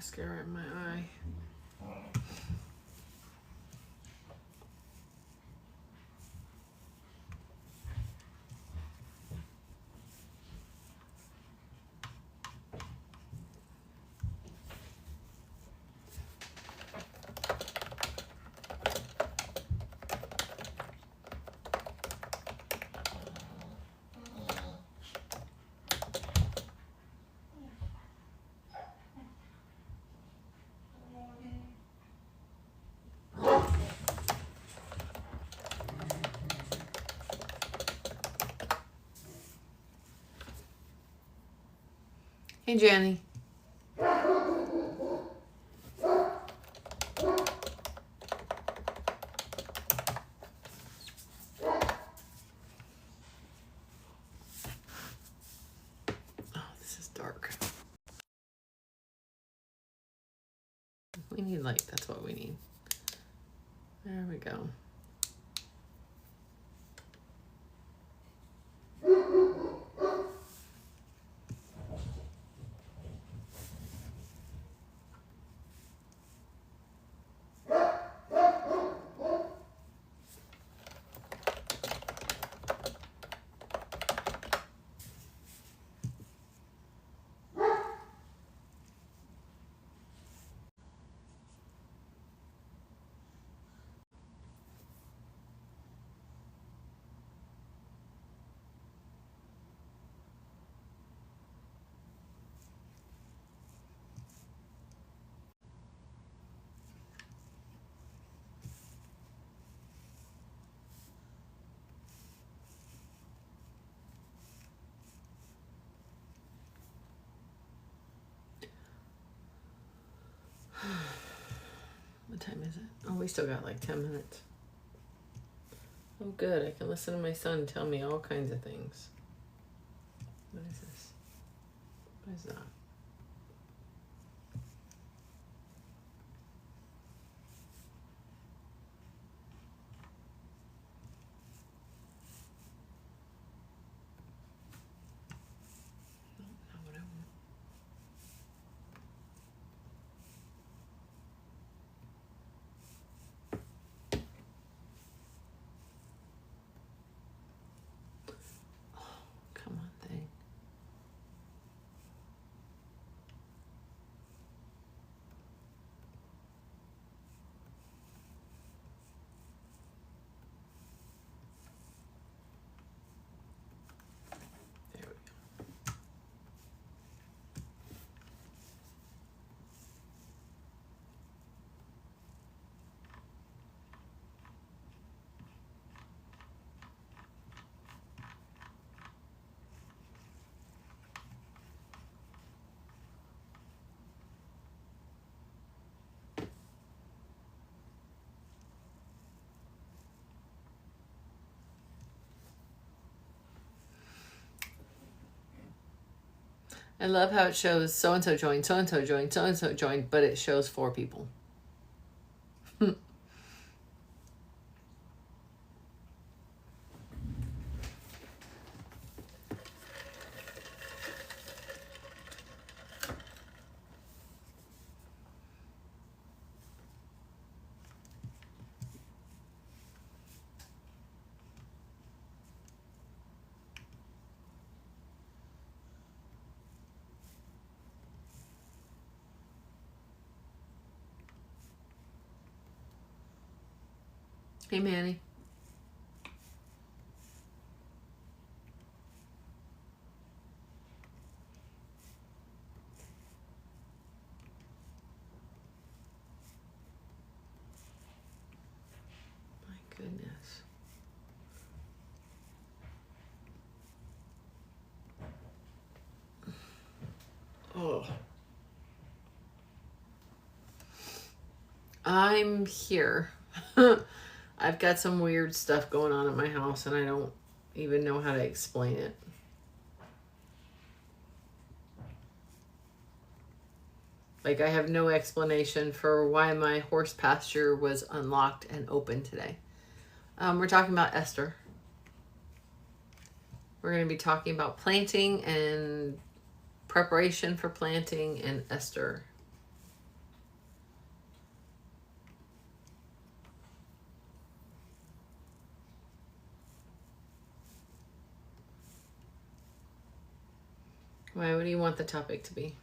mascara in my eye. Hey, Janny. Oh, this is dark. We need light. That's what we need. There we go. What time is it? Oh, we still got like 10 minutes. Oh, good. I can listen to my son tell me all kinds of things. What is this? What is that? Not what I want. Come on, thing. There we go. I love how it shows so-and-so joined, so-and-so joined, so-and-so joined, but it shows 4 people. Hey, Manny. My goodness. Oh. I'm here. I've got some weird stuff going on at my house and I don't even know how to explain it. Like, I have no explanation for why my horse pasture was unlocked and open today. We're talking about Esther. We're going to be talking about planting and preparation for planting and Esther. Why? What do you want the topic to be?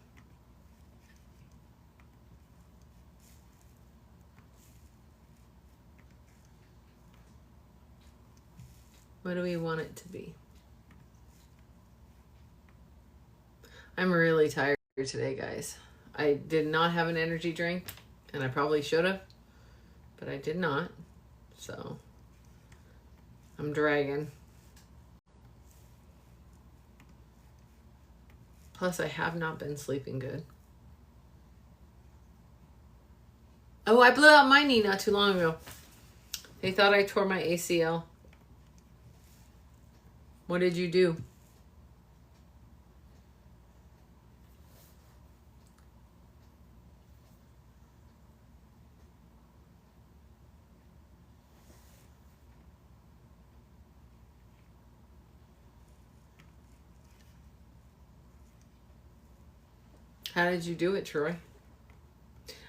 What do we want it to be? I'm really tired today, guys. I did not have an energy drink, and I probably should have, but I did not. So I'm dragging. Plus, I have not been sleeping good. Oh, I blew out my knee not too long ago. They thought I tore my ACL. What did you do? How did you do it, Troy?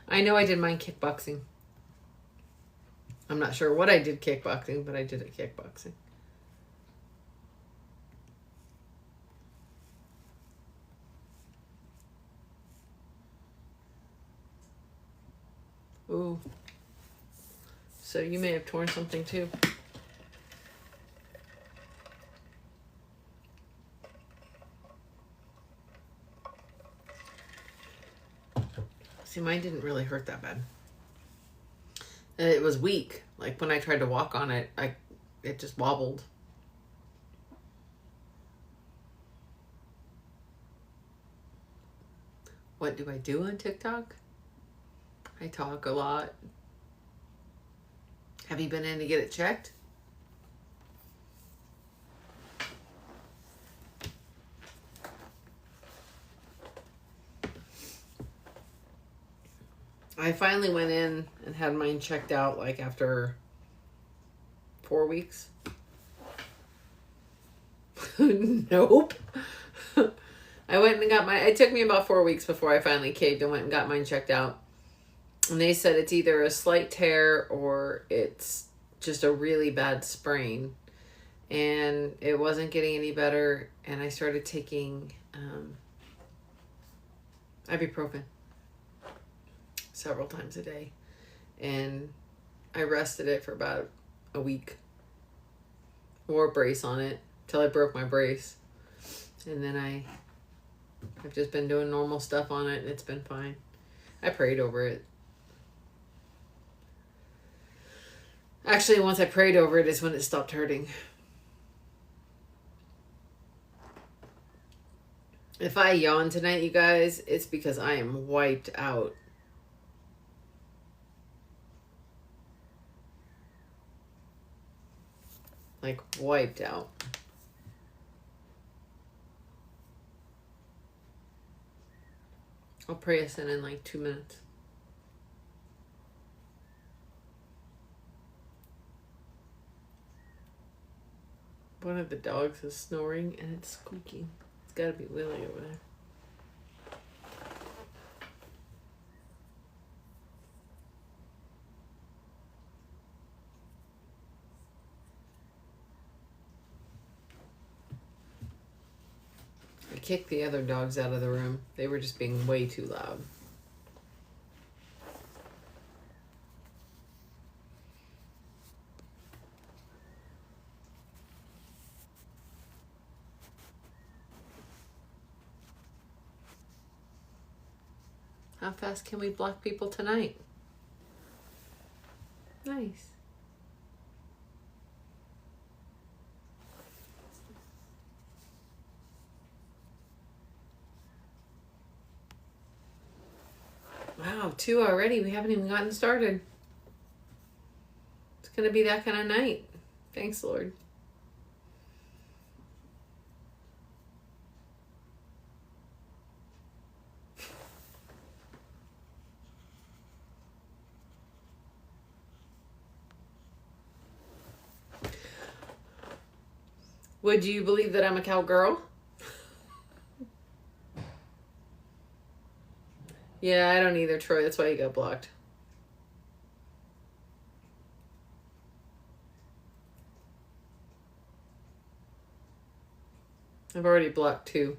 I know I did mine kickboxing. I'm not sure what I did kickboxing, but I did it kickboxing. Ooh. So you may have torn something too. See, mine didn't really hurt that bad. It was weak. Like when I tried to walk on it, it just wobbled. What do I do on TikTok? I talk a lot. Have you been in to get it checked? I finally went in and had mine checked out like after 4 weeks. Nope. I went and got mine. It took me about 4 weeks before I finally caved and went and got mine checked out. And they said it's either a slight tear or it's just a really bad sprain. And it wasn't getting any better. And I started taking ibuprofen several times a day. And I rested it for about a week. Wore a brace on it till I broke my brace. And then I've just been doing normal stuff on it and it's been fine. I prayed over it. Actually, once I prayed over it is when it stopped hurting. If I yawn tonight, you guys, it's because I am wiped out. Like, wiped out. I'll pray us in like 2 minutes. One of the dogs is snoring and it's squeaking. It's gotta be Willie over there. I kicked the other dogs out of the room. They were just being way too loud. How fast can we block people tonight? Nice. Wow, 2 already. We haven't even gotten started. It's going to be that kind of night. Thanks, Lord. Would you believe that I'm a cowgirl? Yeah, I don't either, Troy. That's why you got blocked. I've already blocked 2.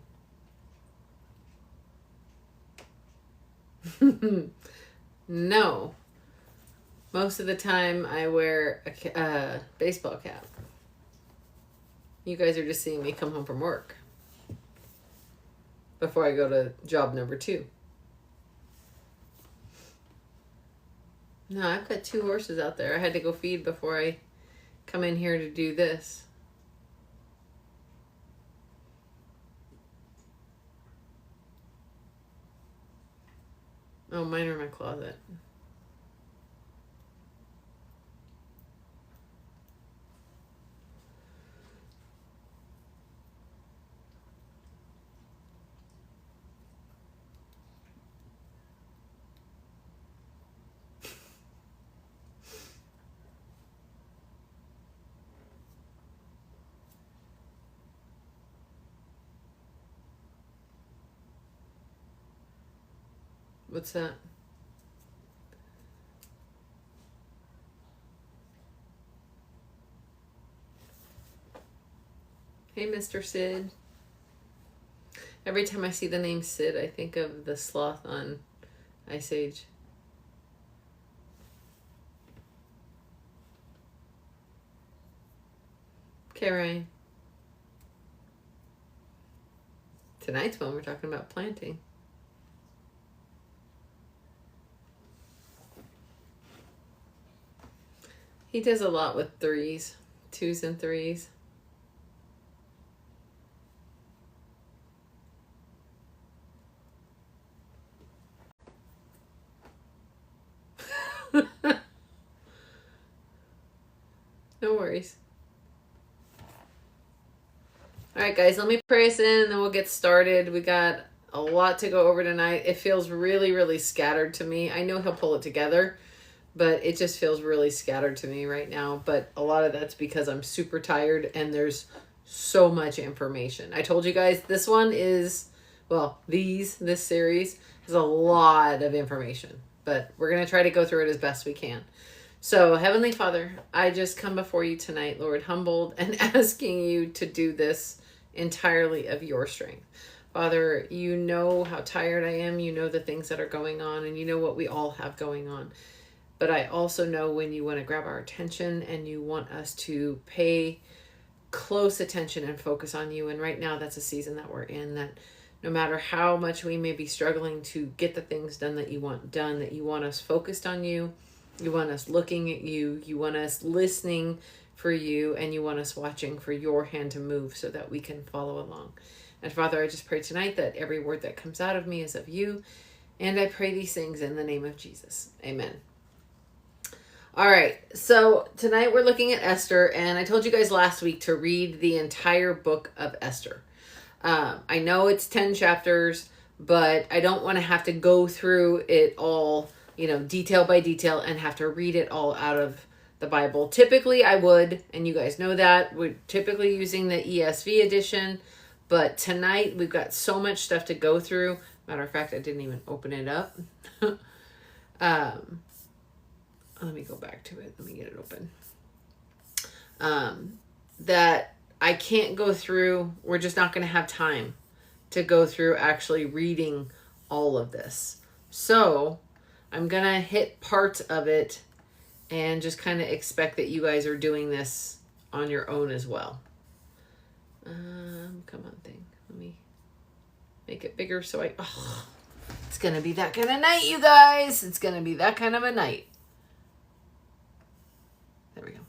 No. Most of the time I wear a baseball cap. You guys are just seeing me come home from work before I go to job number 2. No, I've got 2 horses out there. I had to go feed before I come in here to do this. Oh, mine are in my closet. What's that? Hey, Mr. Sid. Every time I see the name Sid, I think of the sloth on Ice Age. Okay, Ryan. Tonight's one we're talking about planting. He does a lot with 3s, 2s and 3s. No worries. All right, guys, let me pray us in and then we'll get started. We got a lot to go over tonight. It feels really, really scattered to me. I know he'll pull it together, but it just feels really scattered to me right now. But a lot of that's because I'm super tired and there's so much information. I told you guys this one is, well, this series has a lot of information, but we're going to try to go through it as best we can. So, Heavenly Father, I just come before you tonight, Lord, humbled and asking you to do this entirely of your strength. Father, you know how tired I am. You know the things that are going on, and you know what we all have going on. But I also know when you want to grab our attention and you want us to pay close attention and focus on you. And right now, that's a season that we're in, that no matter how much we may be struggling to get the things done that you want done, that you want us focused on you. You want us looking at you. You want us listening for you. And you want us watching for your hand to move so that we can follow along. And Father, I just pray tonight that every word that comes out of me is of you. And I pray these things in the name of Jesus. Amen. All right. So tonight we're looking at Esther. And I told you guys last week to read the entire book of Esther. I know it's 10 chapters, but I don't want to have to go through it all, detail by detail and have to read it all out of the Bible. Typically I would, and you guys know that, we're typically using the ESV edition, but tonight we've got so much stuff to go through. Matter of fact, I didn't even open it up. Let me go back to it. Let me get it open. That I can't go through, we're just not going to have time to go through actually reading all of this. So I'm going to hit parts of it and just kind of expect that you guys are doing this on your own as well. Come on thing. Let me make it bigger so it's going to be that kind of night, you guys. It's going to be that kind of a night. There we go.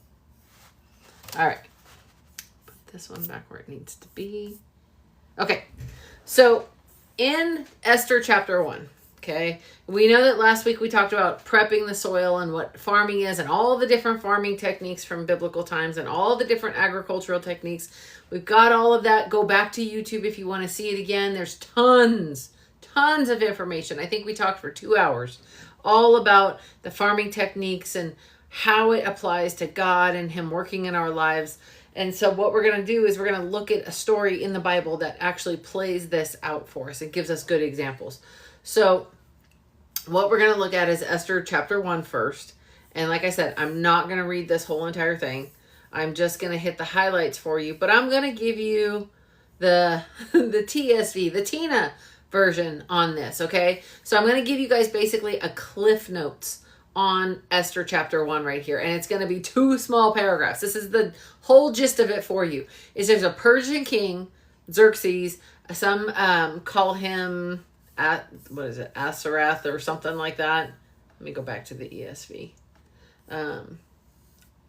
All right. Put this one back where it needs to be. Okay. So in Esther chapter 1, okay, we know that last week we talked about prepping the soil and what farming is and all the different farming techniques from biblical times and all the different agricultural techniques. We've got all of that. Go back to YouTube if you want to see it again. There's tons of information. I think we talked for 2 hours all about the farming techniques and how it applies to God and him working in our lives. And so what we're going to do is we're going to look at a story in the Bible that actually plays this out for us. It gives us good examples. So what we're going to look at is Esther chapter 1 first. And like I said, I'm not going to read this whole entire thing. I'm just going to hit the highlights for you. But I'm going to give you the TSV, the Tina version on this, okay? So I'm going to give you guys basically a cliff notes on Esther chapter 1 right here. And it's going to be 2 small paragraphs. This is the whole gist of it for you. Is there's a Persian king, Xerxes. Some call him, Asarath or something like that. Let me go back to the ESV.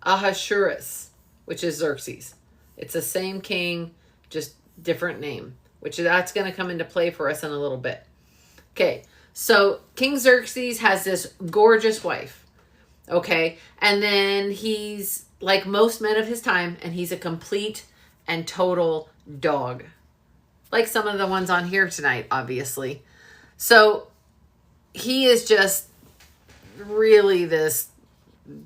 Ahasuerus, which is Xerxes. It's the same king, just different name, which that's going to come into play for us in a little bit. Okay, so King Xerxes has this gorgeous wife, okay? And then he's like most men of his time, and he's a complete and total dog. Like some of the ones on here tonight, obviously. So he is just really this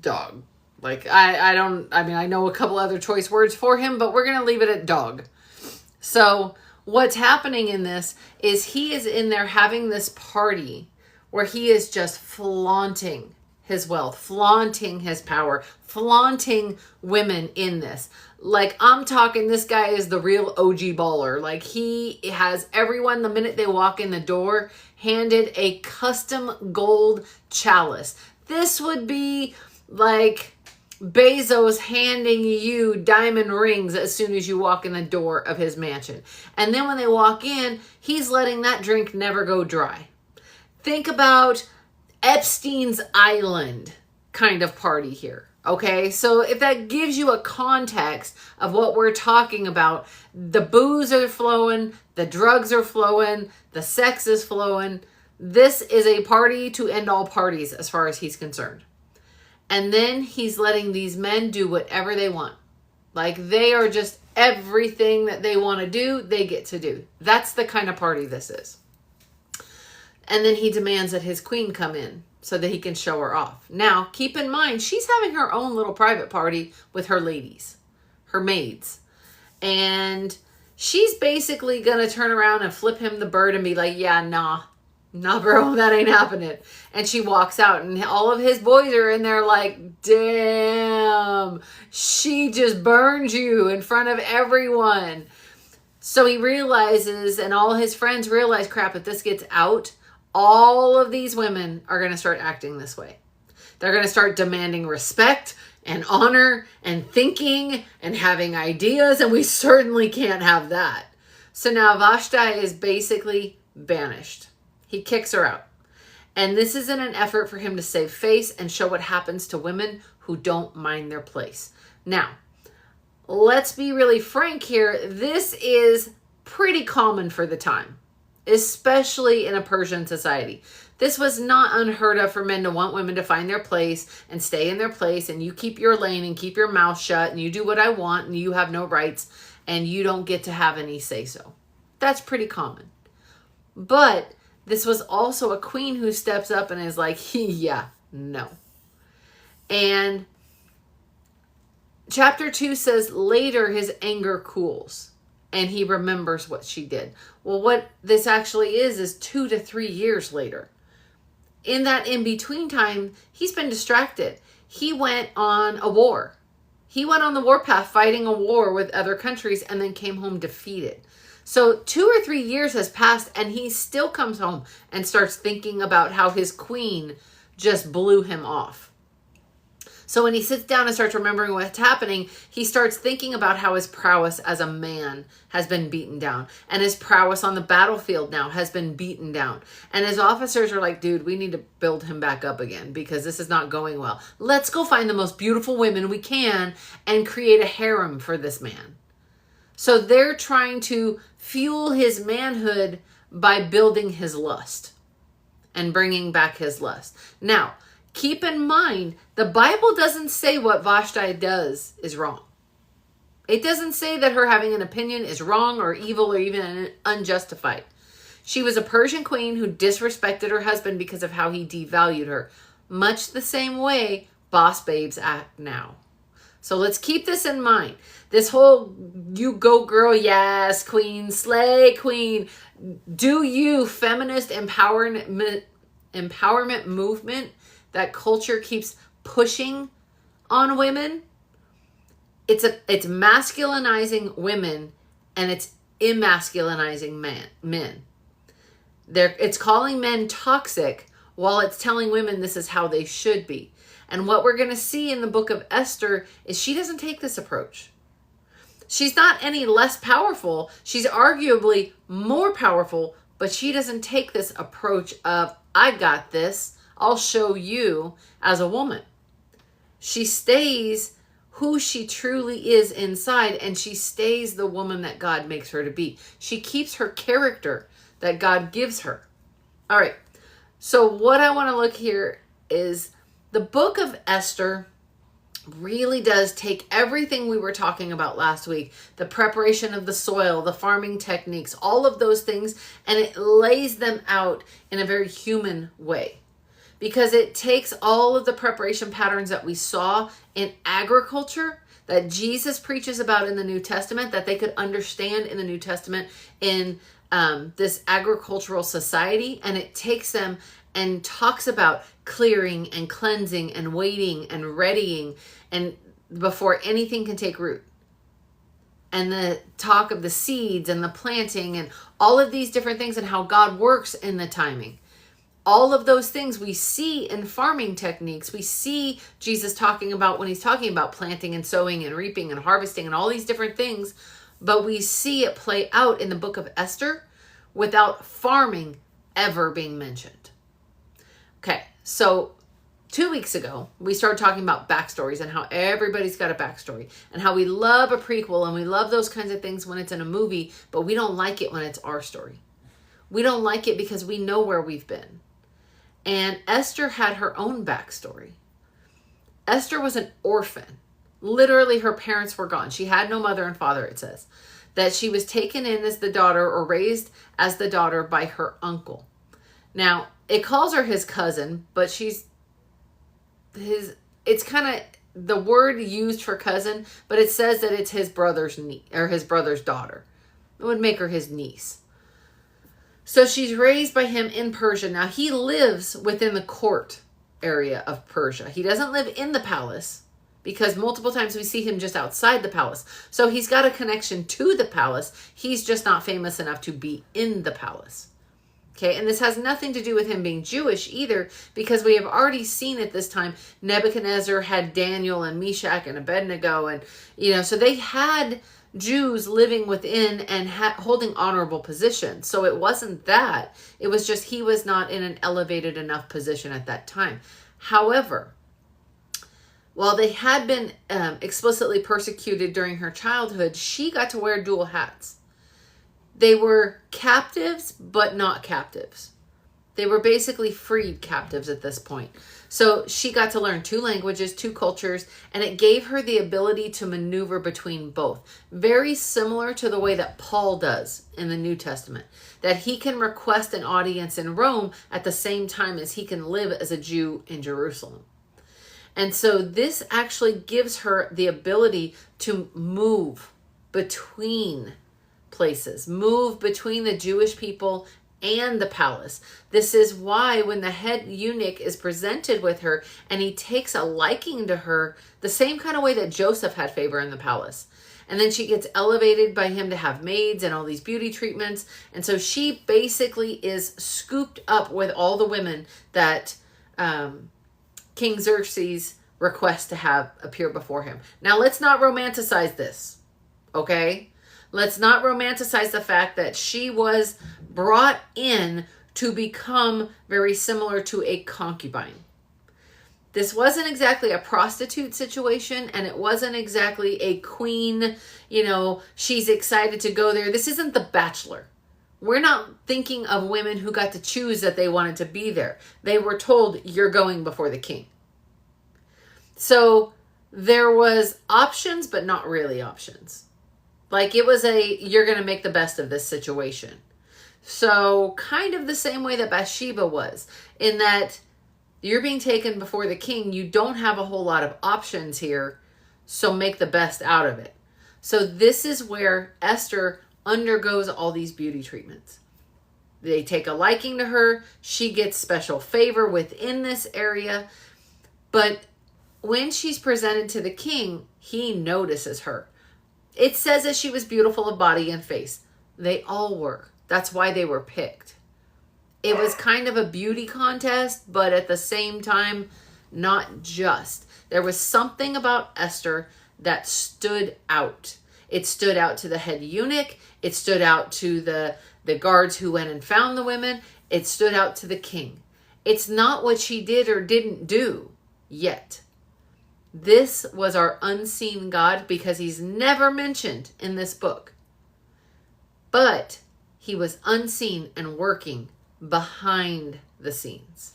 dog. Like, I know a couple other choice words for him, but we're going to leave it at dog. So what's happening in this is he is in there having this party where he is just flaunting his wealth, flaunting his power, flaunting women in this. Like, I'm talking, this guy is the real OG baller. Like, he has everyone, the minute they walk in the door, handed a custom gold chalice. This would be like Bezos handing you diamond rings as soon as you walk in the door of his mansion. And then when they walk in, he's letting that drink never go dry. Think about Epstein's Island kind of party here. Okay, so if that gives you a context of what we're talking about, the booze are flowing, the drugs are flowing, the sex is flowing. This is a party to end all parties as far as he's concerned. And then he's letting these men do whatever they want. Like, they are just everything that they want to do, they get to do. That's the kind of party this is. And then he demands that his queen come in so that he can show her off. Now, keep in mind, she's having her own little private party with her ladies, her maids. And she's basically going to turn around and flip him the bird and be like, yeah, nah, bro, that ain't happening. And she walks out and all of his boys are in there like, damn, she just burned you in front of everyone. So he realizes, and all his friends realize, crap, if this gets out, all of these women are going to start acting this way. They're going to start demanding respect and honor and thinking and having ideas, and we certainly can't have that. So now Vashti is basically banished. He kicks her out. And this is in an effort for him to save face and show what happens to women who don't mind their place. Now, let's be really frank here. This is pretty common for the time, especially in a Persian society. This was not unheard of for men to want women to find their place and stay in their place, and you keep your lane and keep your mouth shut and you do what I want and you have no rights and you don't get to have any say-so. That's pretty common. But this was also a queen who steps up and is like, yeah, no. And chapter 2 says later his anger cools and he remembers what she did. Well, what this actually is 2 to 3 years later. In that in-between time, he's been distracted. He went on a war. He went on the warpath fighting a war with other countries and then came home defeated. So 2 or 3 years has passed and he still comes home and starts thinking about how his queen just blew him off. So when he sits down and starts remembering what's happening, he starts thinking about how his prowess as a man has been beaten down. And his prowess on the battlefield now has been beaten down. And his officers are like, dude, we need to build him back up again because this is not going well. Let's go find the most beautiful women we can and create a harem for this man. So they're trying to fuel his manhood by building his lust and bringing back his lust. Now, keep in mind, the Bible doesn't say what Vashti does is wrong. It doesn't say that her having an opinion is wrong or evil or even unjustified. She was a Persian queen who disrespected her husband because of how he devalued her. Much the same way boss babes act now. So let's keep this in mind. This whole you go girl, yes, queen, slay queen, do you feminist empowerment movement that culture keeps pushing on women. It's masculinizing women and it's emasculinizing men. It's calling men toxic while it's telling women this is how they should be. And what we're going to see in the book of Esther is she doesn't take this approach. She's not any less powerful. She's arguably more powerful, but she doesn't take this approach of, I got this, I'll show you as a woman. She stays who she truly is inside, and she stays the woman that God makes her to be. She keeps her character that God gives her. All right. So what I want to look here is the book of Esther really does take everything we were talking about last week, the preparation of the soil, the farming techniques, all of those things, and it lays them out in a very human way. Because it takes all of the preparation patterns that we saw in agriculture that Jesus preaches about in the New Testament, that they could understand in the New Testament in this agricultural society, and it takes them and talks about clearing and cleansing and waiting and readying and before anything can take root. And the talk of the seeds and the planting and all of these different things and how God works in the timing. All of those things we see in farming techniques. We see Jesus talking about when he's talking about planting and sowing and reaping and harvesting and all these different things. But we see it play out in the book of Esther without farming ever being mentioned. Okay, so 2 weeks ago, we started talking about backstories and how everybody's got a backstory and how we love a prequel and we love those kinds of things when it's in a movie, but we don't like it when it's our story. We don't like it because we know where we've been. And Esther had her own backstory. Esther was an orphan. Literally, her parents were gone. She had no mother and father, it says. That she was taken in as the daughter or raised as the daughter by her uncle. Now, it calls her his cousin, but it's kind of the word used for cousin, but it says that it's his brother's his brother's daughter. It would make her his niece. So she's raised by him in Persia. Now he lives within the court area of Persia. He doesn't live in the palace because multiple times we see him just outside the palace. So he's got a connection to the palace. He's just not famous enough to be in the palace. Okay, and this has nothing to do with him being Jewish either, because we have already seen at this time Nebuchadnezzar had Daniel and Meshach and Abednego, and so they had Jews living within and holding honorable positions. So it wasn't that. It was just he was not in an elevated enough position at that time. However, while they had been explicitly persecuted during her childhood, she got to wear dual hats. They were captives, but not captives. They were basically freed captives at this point. So she got to learn 2 languages, 2 cultures, and it gave her the ability to maneuver between both. Very similar to the way that Paul does in the New Testament, that he can request an audience in Rome at the same time as he can live as a Jew in Jerusalem. And so this actually gives her the ability to move between places, move between the Jewish people and the palace. This is why when the head eunuch is presented with her and he takes a liking to her, the same kind of way that Joseph had favor in the palace. And then she gets elevated by him to have maids and all these beauty treatments. And so she basically is scooped up with all the women that King Xerxes requests to have appear before him. Now let's not romanticize this, okay? Let's not romanticize the fact that she was brought in to become very similar to a concubine. This wasn't exactly a prostitute situation, and it wasn't exactly a queen, she's excited to go there. This isn't The Bachelor. We're not thinking of women who got to choose that they wanted to be there. They were told, you're going before the king. So there was options, but not really options. Like it was you're going to make the best of this situation. So kind of the same way that Bathsheba was, in that you're being taken before the king. You don't have a whole lot of options here. So make the best out of it. So this is where Esther undergoes all these beauty treatments. They take a liking to her. She gets special favor within this area. But when she's presented to the king, he notices her. It says that she was beautiful of body and face. They all were. That's why they were picked. It was kind of a beauty contest, but at the same time, not just. There was something about Esther that stood out. It stood out to the head eunuch. It stood out to the guards who went and found the women. It stood out to the king. It's not what she did or didn't do yet. This was our unseen God because he's never mentioned in this book. But he was unseen and working behind the scenes.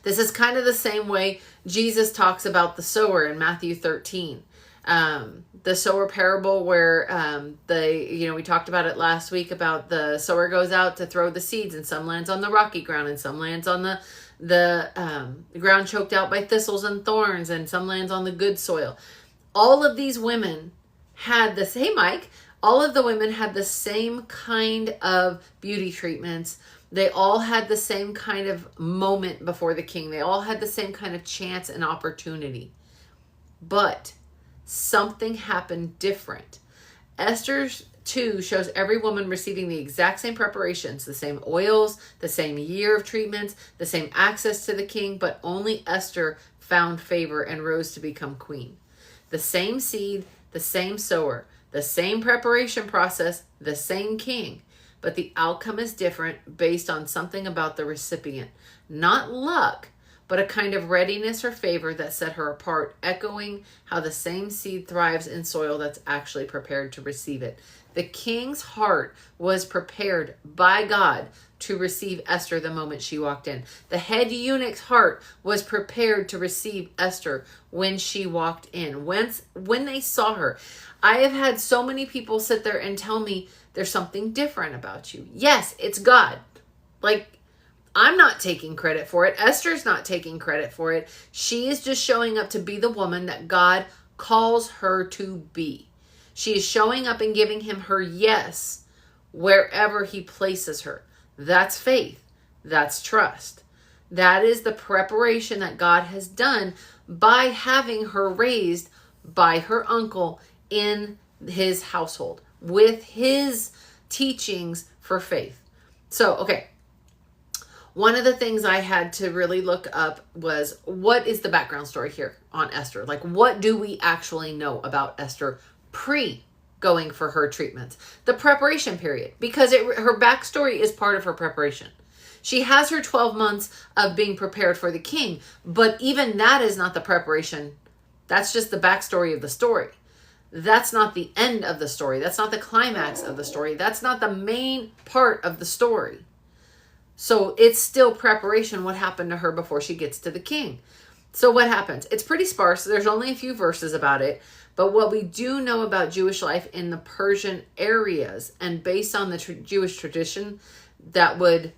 This is kind of the same way Jesus talks about the sower in Matthew 13. The sower parable where we talked about it last week about the sower goes out to throw the seeds, and some lands on the rocky ground and some lands on the ground choked out by thistles and thorns, and some lands on the good soil. All of these women had this, hey Mike, all of the women had the same kind of beauty treatments. They all had the same kind of moment before the king. They all had the same kind of chance and opportunity. But something happened different. Esther 2 shows every woman receiving the exact same preparations, the same oils, the same year of treatments, the same access to the king, but only Esther found favor and rose to become queen. The same seed, the same sower, the same preparation process, the same king. But the outcome is different based on something about the recipient. Not luck, but a kind of readiness or favor that set her apart, echoing how the same seed thrives in soil that's actually prepared to receive it. The king's heart was prepared by God to receive Esther the moment she walked in. The head eunuch's heart was prepared to receive Esther when she walked in. When they saw her. I have had so many people sit there and tell me, there's something different about you. Yes, it's God. Like, I'm not taking credit for it. Esther's not taking credit for it. She is just showing up to be the woman that God calls her to be. She is showing up and giving him her yes wherever he places her. That's faith. That's trust. That is the preparation that God has done by having her raised by her uncle in his household with his teachings for faith. So, okay. One of the things I had to really look up was, what is the background story here on Esther? Like, what do we actually know about Esther pre going for her treatments? The preparation period, because her backstory is part of her preparation. She has her 12 months of being prepared for the king, but even that is not the preparation. That's just the backstory of the story. That's not the end of the story. That's not the climax of the story. That's not the main part of the story. So it's still preparation, what happened to her before she gets to the king. So what happens? It's pretty sparse. There's only a few verses about it. But what we do know about Jewish life in the Persian areas, and based on the Jewish tradition that would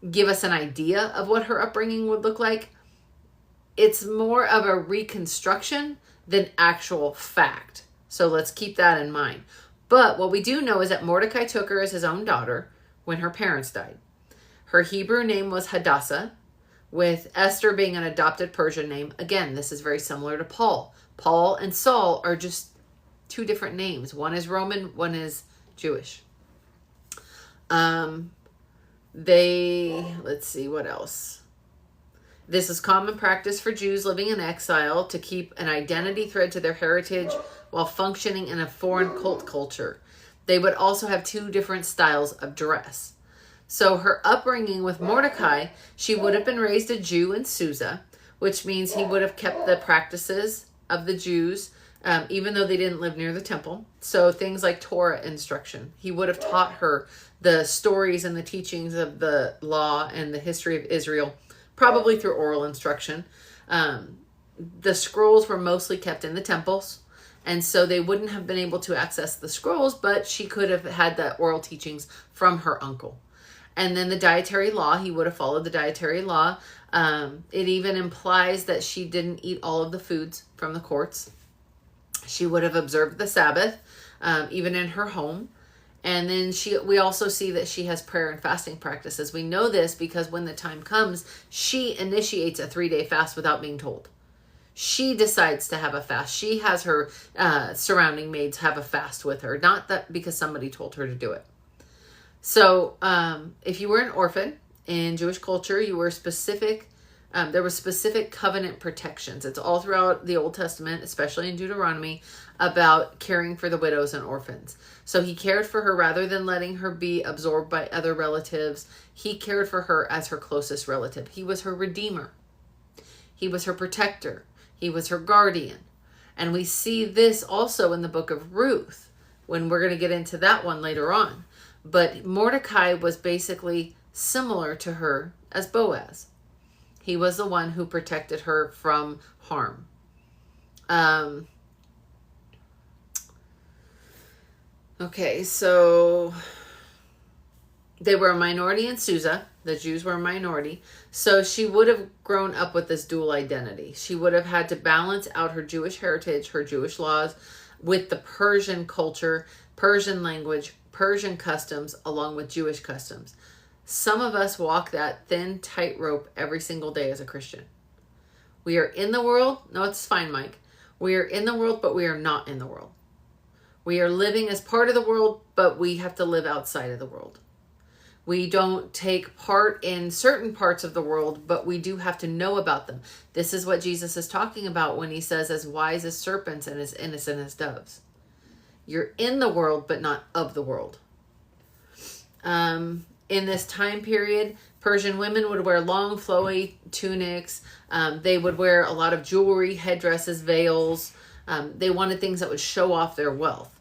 give us an idea of what her upbringing would look like, it's more of a reconstruction than actual fact. So let's keep that in mind. But what we do know is that Mordecai took her as his own daughter when her parents died. Her Hebrew name was Hadassah, with Esther being an adopted Persian name. Again, this is very similar to Paul. Paul and Saul are just two different names. One is Roman, one is Jewish. Let's see, what else? This is common practice for Jews living in exile to keep an identity thread to their heritage while functioning in a foreign cult culture. They would also have two different styles of dress. So her upbringing with Mordecai, she would have been raised a Jew in Susa, which means he would have kept the practices of the Jews, even though they didn't live near the temple. So things like Torah instruction. He would have taught her the stories and the teachings of the law and the history of Israel, probably through oral instruction. The scrolls were mostly kept in the temples, and so they wouldn't have been able to access the scrolls, but she could have had the oral teachings from her uncle. And then the dietary law, he would have followed the dietary law. It even implies that she didn't eat all of the foods from the courts. She would have observed the Sabbath, even in her home. And then we also see that she has prayer and fasting practices. We know this because when the time comes, she initiates a 3-day fast without being told. She decides to have a fast. She has her surrounding maids have a fast with her. Not that because somebody told her to do it. So if you were an orphan in Jewish culture, you were specific. There was specific covenant protections. It's all throughout the Old Testament, especially in Deuteronomy, about caring for the widows and orphans. So he cared for her rather than letting her be absorbed by other relatives. He cared for her as her closest relative. He was her redeemer. He was her protector. He was her guardian. And we see this also in the book of Ruth, when we're going to get into that one later on. But Mordecai was basically similar to her as Boaz. He was the one who protected her from harm. Okay, so they were a minority in Susa. The Jews were a minority. So she would have grown up with this dual identity. She would have had to balance out her Jewish heritage, her Jewish laws, with the Persian culture, Persian language, Persian customs, along with Jewish customs. Some of us walk that thin tightrope every single day as a Christian. We are in the world. No, it's fine, Mike. We are in the world, but we are not in the world. We are living as part of the world, but we have to live outside of the world. We don't take part in certain parts of the world, but we do have to know about them. This is what Jesus is talking about when he says, as wise as serpents and as innocent as doves. You're in the world, but not of the world. In this time period, Persian women would wear long, flowy tunics. They would wear a lot of jewelry, headdresses, veils. They wanted things that would show off their wealth.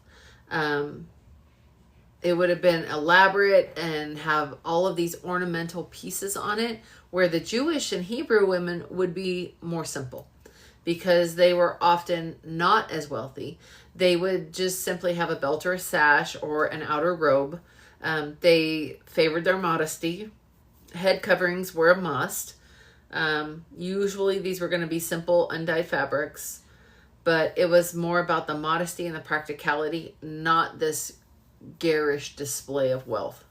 It would have been elaborate and have all of these ornamental pieces on it, where the Jewish and Hebrew women would be more simple because they were often not as wealthy. They would just simply have a belt or a sash or an outer robe. They favored their modesty. Head coverings were a must. Usually these were going to be simple undyed fabrics, but it was more about the modesty and the practicality, not this garish display of wealth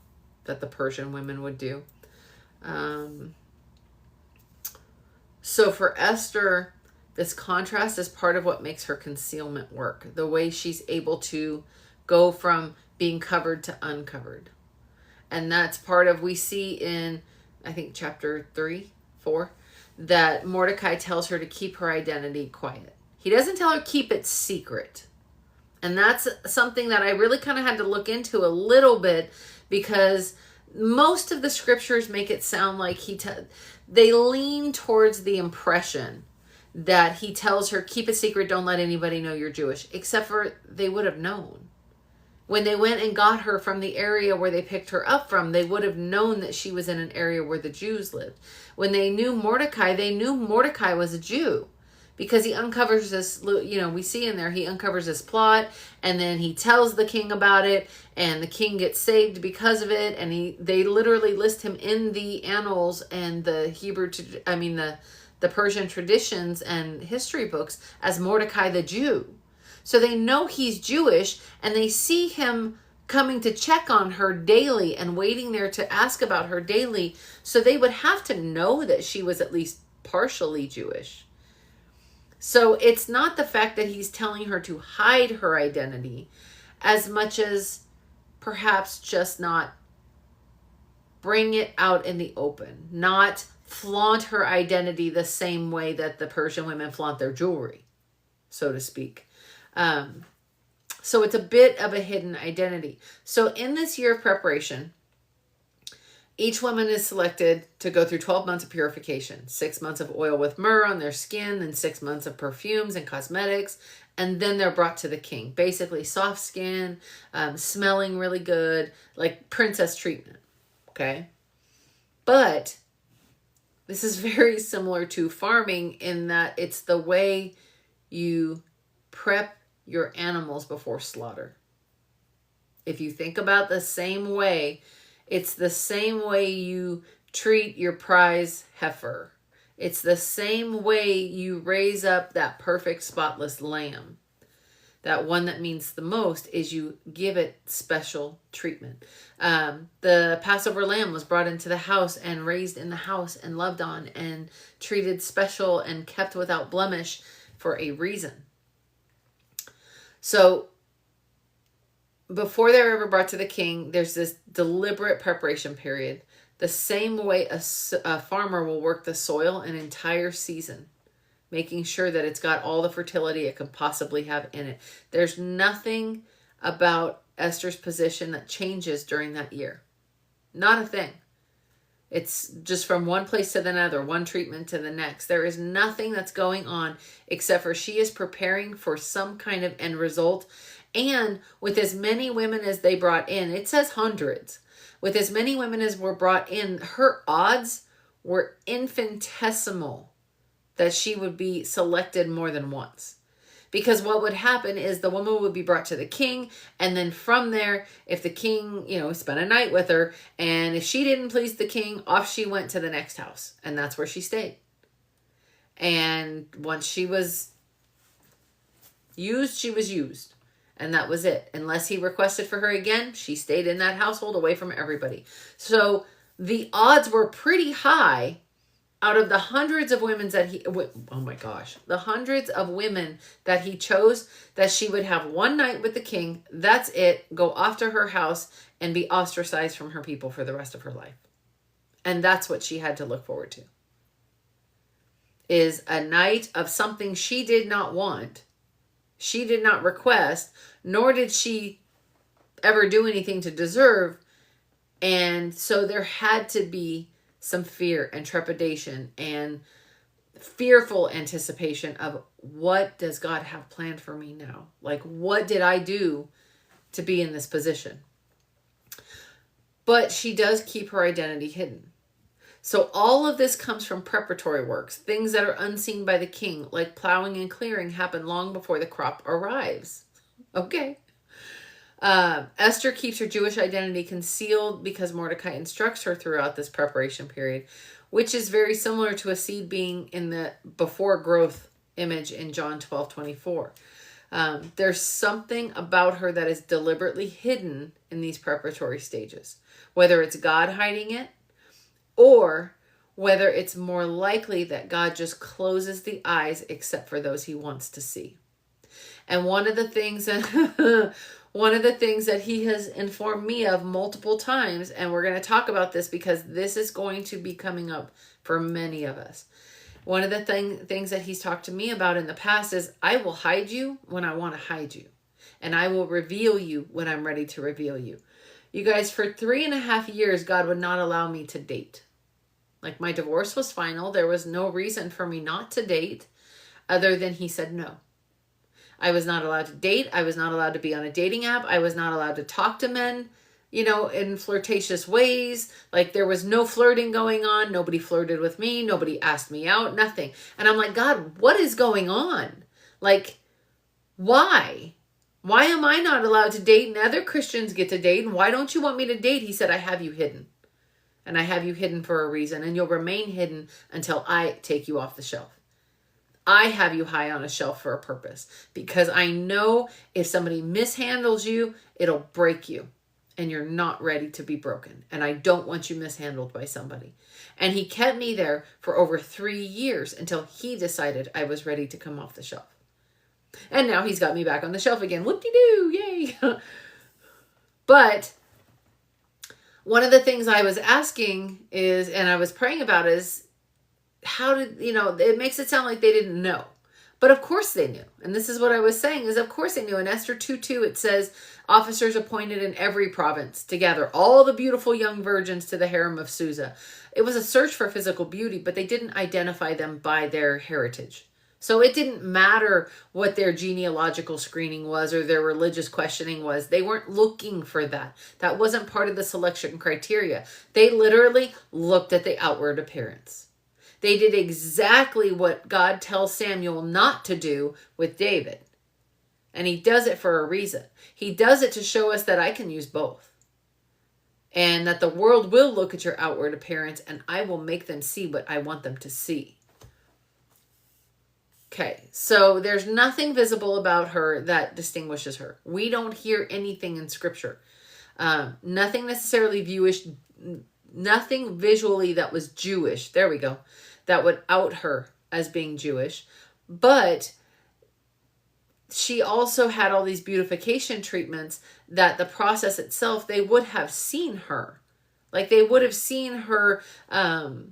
that the Persian women would do. So for Esther, this contrast is part of what makes her concealment work. The way she's able to go from being covered to uncovered. And that's part of, we see in, I think, chapter 3, 4, that Mordecai tells her to keep her identity quiet. He doesn't tell her keep it secret. And that's something that I really kind of had to look into a little bit, because most of the scriptures make it sound like they lean towards the impression that he tells her, keep it secret, don't let anybody know you're Jewish, except for they would have known. When they went and got her from the area where they picked her up from, they would have known that she was in an area where the Jews lived. When they knew Mordecai was a Jew. Because he uncovers this, we see in there, he uncovers this plot, and then he tells the king about it, and the king gets saved because of it, and they literally list him in the annals and the the Persian traditions and history books as Mordecai the Jew. So they know he's Jewish, and they see him coming to check on her daily and waiting there to ask about her daily. So they would have to know that she was at least partially Jewish. So it's not the fact that he's telling her to hide her identity as much as perhaps just not bring it out in the open, not flaunt her identity the same way that the Persian women flaunt their jewelry, so to speak. So it's a bit of a hidden identity. So in this year of preparation, each woman is selected to go through 12 months of purification, 6 months of oil with myrrh on their skin, then 6 months of perfumes and cosmetics, and then they're brought to the king. Basically soft skin, smelling really good, like princess treatment, okay? But this is very similar to farming in that it's the way you prep your animals before slaughter. If you think about the same way, it's the same way you treat your prize heifer. It's the same way you raise up that perfect spotless lamb. That one that means the most is you give it special treatment. The Passover lamb was brought into the house and raised in the house and loved on and treated special and kept without blemish for a reason. So before they're ever brought to the king, there's this deliberate preparation period the same way a farmer will work the soil an entire season, making sure that it's got all the fertility it can possibly have in it. There's nothing about Esther's position that changes during that year. Not a thing. It's just from one place to another, one treatment to the next. There is nothing that's going on except for she is preparing for some kind of end result. And with as many women as they brought in, it says hundreds. With as many women as were brought in, her odds were infinitesimal that she would be selected more than once. Because what would happen is the woman would be brought to the king, and then from there, if the king, spent a night with her, and if she didn't please the king, off she went to the next house, and that's where she stayed. And once she was used, she was used, and that was it. Unless he requested for her again, she stayed in that household away from everybody. So the odds were pretty high. Out of the hundreds of women the hundreds of women that he chose, that she would have one night with the king, that's it, go off to her house and be ostracized from her people for the rest of her life. And that's what she had to look forward to. Is a night of something she did not want, she did not request, nor did she ever do anything to deserve. And so there had to be some fear and trepidation and fearful anticipation of, what does God have planned for me now? Like, what did I do to be in this position? But she does keep her identity hidden. So all of this comes from preparatory works. Things that are unseen by the king, like plowing and clearing, happen long before the crop arrives. Okay. Esther keeps her Jewish identity concealed because Mordecai instructs her throughout this preparation period, which is very similar to a seed being in the before growth image in John 12:24. There's something about her that is deliberately hidden in these preparatory stages, whether it's God hiding it, or whether it's more likely that God just closes the eyes except for those he wants to see. And one of the things that he has informed me of multiple times, and we're going to talk about this because this is going to be coming up for many of us. One of the things that he's talked to me about in the past is, I will hide you when I want to hide you. And I will reveal you when I'm ready to reveal you. You guys, for 3.5 years, God would not allow me to date. Like, my divorce was final. There was no reason for me not to date other than he said no. I was not allowed to date. I was not allowed to be on a dating app. I was not allowed to talk to men, in flirtatious ways. Like, there was no flirting going on. Nobody flirted with me. Nobody asked me out, nothing. And I'm like, God, what is going on? Like, why? Why am I not allowed to date and other Christians get to date? And why don't you want me to date? He said, I have you hidden. And I have you hidden for a reason. And you'll remain hidden until I take you off the shelf. I have you high on a shelf for a purpose, because I know if somebody mishandles you, it'll break you and you're not ready to be broken. And I don't want you mishandled by somebody. And he kept me there for over 3 years until he decided I was ready to come off the shelf. And now he's got me back on the shelf again. Whoop-de-doo, yay. But one of the things I was asking is, and I was praying about is, how did, it makes it sound like they didn't know. But of course they knew. And this is what I was saying is, of course they knew. In Esther 2:2, it says, officers appointed in every province to gather all the beautiful young virgins to the harem of Susa. It was a search for physical beauty, but they didn't identify them by their heritage. So it didn't matter what their genealogical screening was or their religious questioning was. They weren't looking for that. That wasn't part of the selection criteria. They literally looked at the outward appearance. They did exactly what God tells Samuel not to do with David. And he does it for a reason. He does it to show us that I can use both. And that the world will look at your outward appearance and I will make them see what I want them to see. Okay, so there's nothing visible about her that distinguishes her. We don't hear anything in Scripture. Nothing necessarily Jewish, nothing visually that was Jewish. There we go. That would out her as being Jewish. But she also had all these beautification treatments that the process itself, they would have seen her. Like they would have seen her, the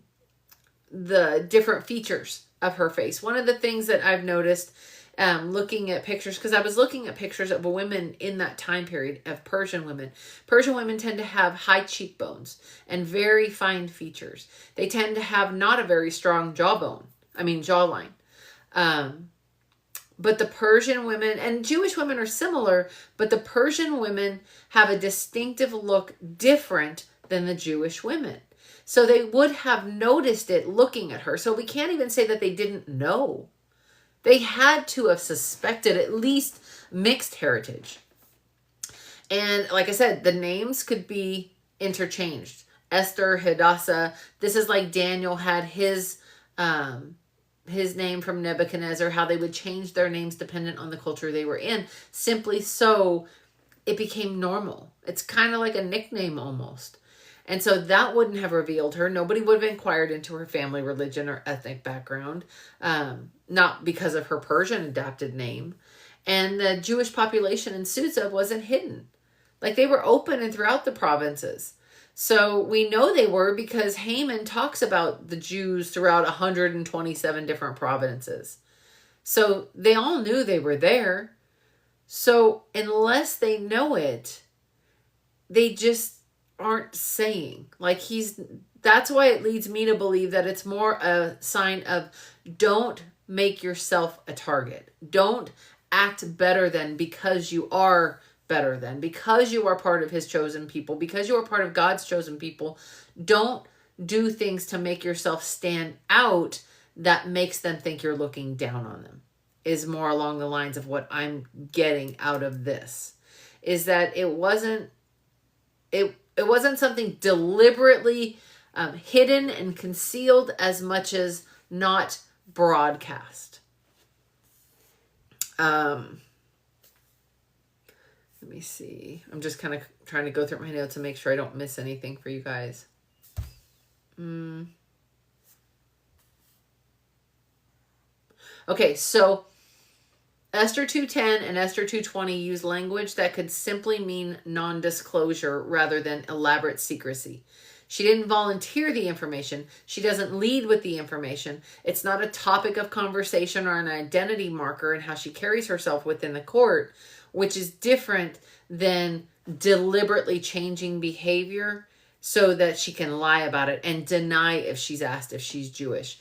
different features of her face. One of the things that I've noticed looking at pictures, because I was looking at pictures of women in that time period of Persian women. Persian women tend to have high cheekbones and very fine features. They tend to have not a very strong jawline. But the Persian women, and Jewish women are similar, but the Persian women have a distinctive look different than the Jewish women. So they would have noticed it looking at her. So we can't even say that they didn't know. They had to have suspected at least mixed heritage. And like I said, the names could be interchanged. Esther, Hadassah. This is like Daniel had his name from Nebuchadnezzar, how they would change their names dependent on the culture they were in, simply so it became normal. It's kind of like a nickname almost. And so that wouldn't have revealed her. Nobody would have inquired into her family, religion, or ethnic background, not because of her Persian adapted name. And the Jewish population in Susa wasn't hidden. Like they were open and throughout the provinces. So we know they were because Haman talks about the Jews throughout 127 different provinces. So they all knew they were there. So unless they know it, they just aren't saying. That's why it leads me to believe that it's more a sign of don't make yourself a target. Don't act better than because you are better than, because you are part of his chosen people, because you are part of God's chosen people. Don't do things to make yourself stand out that makes them think you're looking down on them, is more along the lines of what I'm getting out of this. Is that it wasn't something deliberately hidden and concealed as much as not broadcast. Let me see. I'm just kind of trying to go through my notes to make sure I don't miss anything for you guys. Okay, so Esther 2:10 and Esther 2:20 use language that could simply mean non-disclosure rather than elaborate secrecy. She didn't volunteer the information. She doesn't lead with the information. It's not a topic of conversation or an identity marker in how she carries herself within the court, which is different than deliberately changing behavior so that she can lie about it and deny if she's asked if she's Jewish.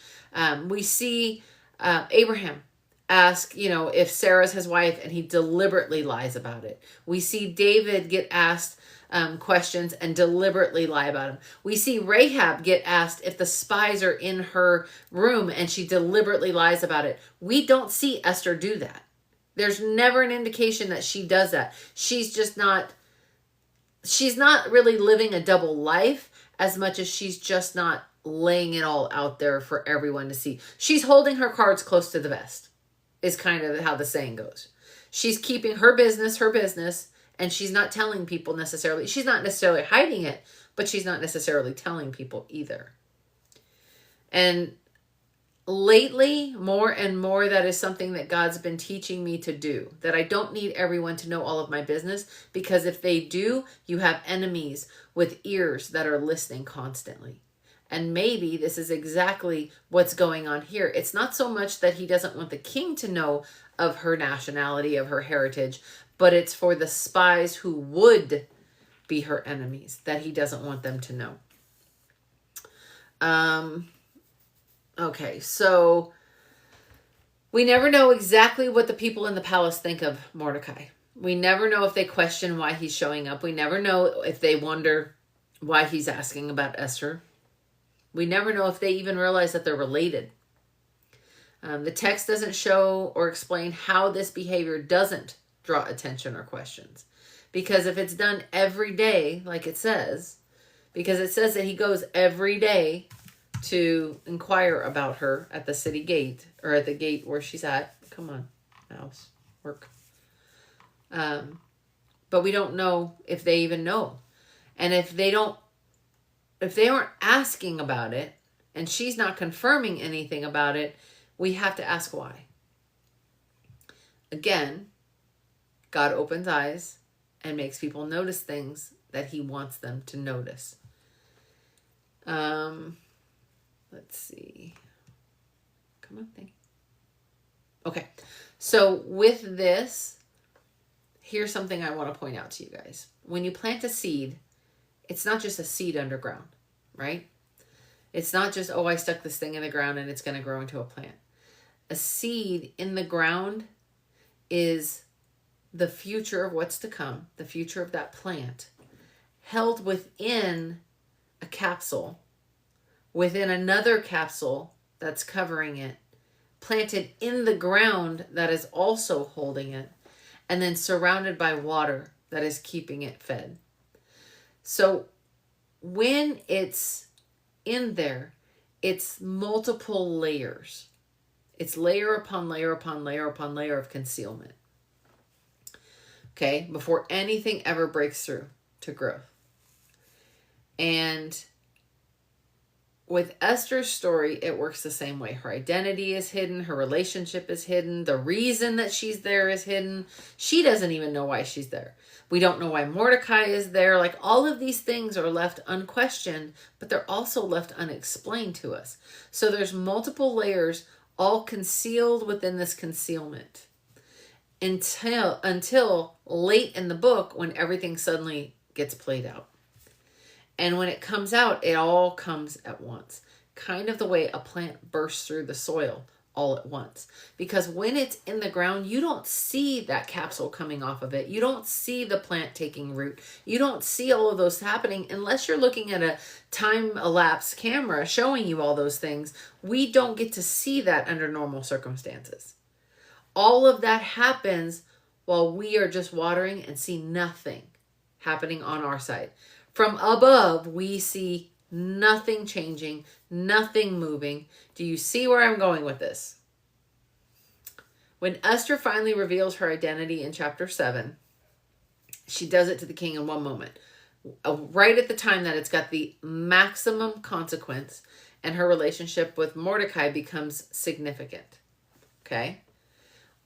We see Abraham ask, if Sarah's his wife, and he deliberately lies about it. We see David get asked questions and deliberately lie about them. We see Rahab get asked if the spies are in her room and she deliberately lies about it. We don't see Esther do that. There's never an indication that she does that. She's not really living a double life as much as she's just not laying it all out there for everyone to see. She's holding her cards close to the vest, is kind of how the saying goes. She's keeping her business, and she's not telling people necessarily. She's not necessarily hiding it, but she's not necessarily telling people either. And lately, more and more, that is something that God's been teaching me to do, that I don't need everyone to know all of my business, because if they do, you have enemies with ears that are listening constantly. And maybe this is exactly what's going on here. It's not so much that he doesn't want the king to know of her nationality, of her heritage, but it's for the spies who would be her enemies that he doesn't want them to know. Okay, so we never know exactly what the people in the palace think of Mordecai. We never know if they question why he's showing up. We never know if they wonder why he's asking about Esther. We never know if they even realize that they're related. The text doesn't show or explain how this behavior doesn't draw attention or questions. Because if it's done every day, like it says, because it says that he goes every day to inquire about her at the city gate, or at the gate where she's at. Come on, mouse, work. But we don't know if they even know. And if they aren't asking about it, and she's not confirming anything about it, we have to ask why. Again, God opens eyes and makes people notice things that he wants them to notice. Let's see. Come on, thing. Okay. So with this, here's something I want to point out to you guys. When you plant a seed, it's not just a seed underground, right? It's not just, oh, I stuck this thing in the ground and it's going to grow into a plant. A seed in the ground is the future of what's to come, the future of that plant, held within a capsule, within another capsule that's covering it, planted in the ground that is also holding it, and then surrounded by water that is keeping it fed. So when it's in there, it's multiple layers. It's layer upon layer upon layer upon layer of concealment. Okay, before anything ever breaks through to growth. And with Esther's story, it works the same way. Her identity is hidden. Her relationship is hidden. The reason that she's there is hidden. She doesn't even know why she's there. We don't know why Mordecai is there. Like, all of these things are left unquestioned, but they're also left unexplained to us. So there's multiple layers all concealed within this concealment until late in the book when everything suddenly gets played out. And when it comes out, it all comes at once. Kind of the way a plant bursts through the soil all at once. Because when it's in the ground, you don't see that capsule coming off of it. You don't see the plant taking root. You don't see all of those happening unless you're looking at a time-elapsed camera showing you all those things. We don't get to see that under normal circumstances. All of that happens while we are just watering and see nothing happening on our side. From above, we see nothing changing, nothing moving. Do you see where I'm going with this? When Esther finally reveals her identity in chapter 7, she does it to the king in one moment. Right at the time that it's got the maximum consequence, and her relationship with Mordecai becomes significant. Okay?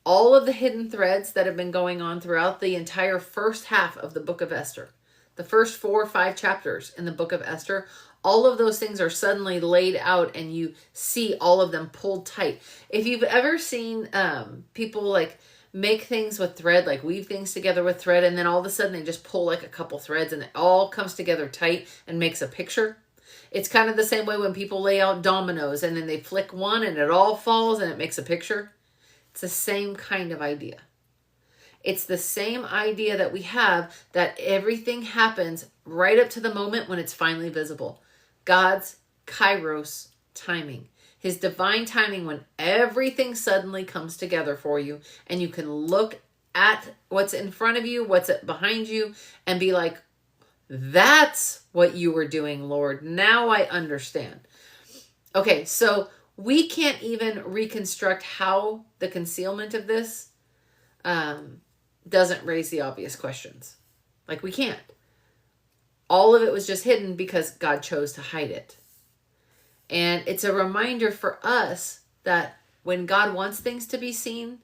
All of the hidden threads that have been going on throughout the entire first half of the book of Esther, the first 4 or 5 chapters in the book of Esther, all of those things are suddenly laid out and you see all of them pulled tight. If you've ever seen people like make things with thread, like weave things together with thread, and then all of a sudden they just pull like a couple threads and it all comes together tight and makes a picture. It's kind of the same way when people lay out dominoes and then they flick one and it all falls and it makes a picture. It's the same kind of idea. It's the same idea that we have, that everything happens right up to the moment when it's finally visible. God's kairos timing. His divine timing, when everything suddenly comes together for you and you can look at what's in front of you, what's behind you, and be like, that's what you were doing, Lord. Now I understand. Okay, so we can't even reconstruct how the concealment of this doesn't raise the obvious questions. Like, we can't. All of it was just hidden because God chose to hide it. And it's a reminder for us that when God wants things to be seen,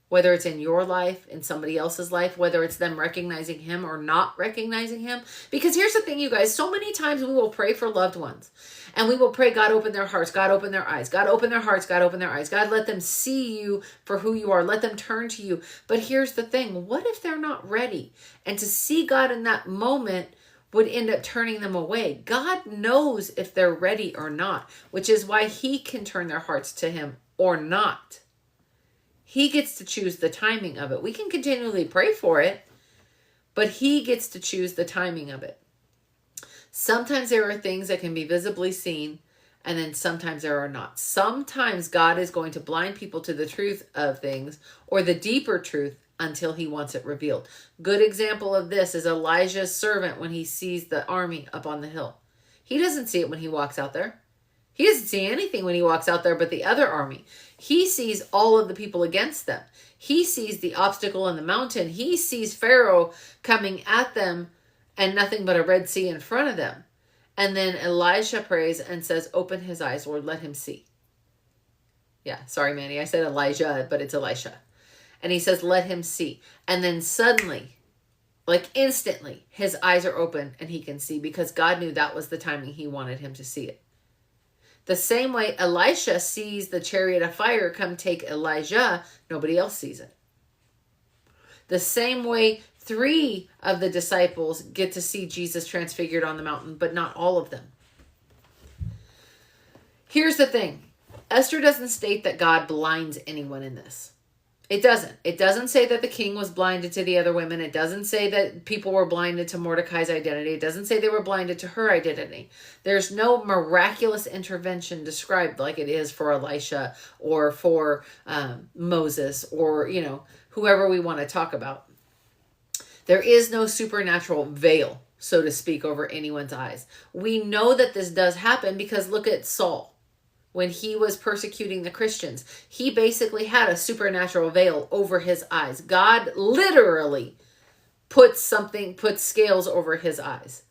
whether it's in your life, in somebody else's life, whether it's them recognizing him or not recognizing him. Because here's the thing, you guys, so many times we will pray for loved ones and we will pray, God, open their hearts, God, open their eyes, God, open their hearts, God, open their eyes, God, let them see you for who you are, let them turn to you. But here's the thing, what if they're not ready? And to see God in that moment would end up turning them away. God knows if they're ready or not, which is why he can turn their hearts to him or not. He gets to choose the timing of it. We can continually pray for it, but he gets to choose the timing of it. Sometimes there are things that can be visibly seen, and then sometimes there are not. Sometimes God is going to blind people to the truth of things or the deeper truth until he wants it revealed. Good example of this is Elijah's servant when he sees the army up on the hill. He doesn't see it when he walks out there. He doesn't see anything when he walks out there but the other army. He sees all of the people against them. He sees the obstacle in the mountain. He sees Pharaoh coming at them and nothing but a Red Sea in front of them. And then Elisha prays and says, open his eyes, Lord, let him see. Yeah, sorry, Manny. I said Elijah, but it's Elisha. And he says, let him see. And then suddenly Like instantly, his eyes are open and he can see, because God knew that was the timing he wanted him to see it. The same way Elisha sees the chariot of fire come take Elijah, nobody else sees it. The same way 3 of the disciples get to see Jesus transfigured on the mountain, but not all of them. Here's the thing. Esther doesn't state that God blinds anyone in this. It doesn't. It doesn't say that the king was blinded to the other women. It doesn't say that people were blinded to Mordecai's identity. It doesn't say they were blinded to her identity. There's no miraculous intervention described like it is for Elisha or for Moses or, whoever we want to talk about. There is no supernatural veil, so to speak, over anyone's eyes. We know that this does happen because look at Saul. When he was persecuting the Christians, he basically had a supernatural veil over his eyes. God literally put scales over his eyes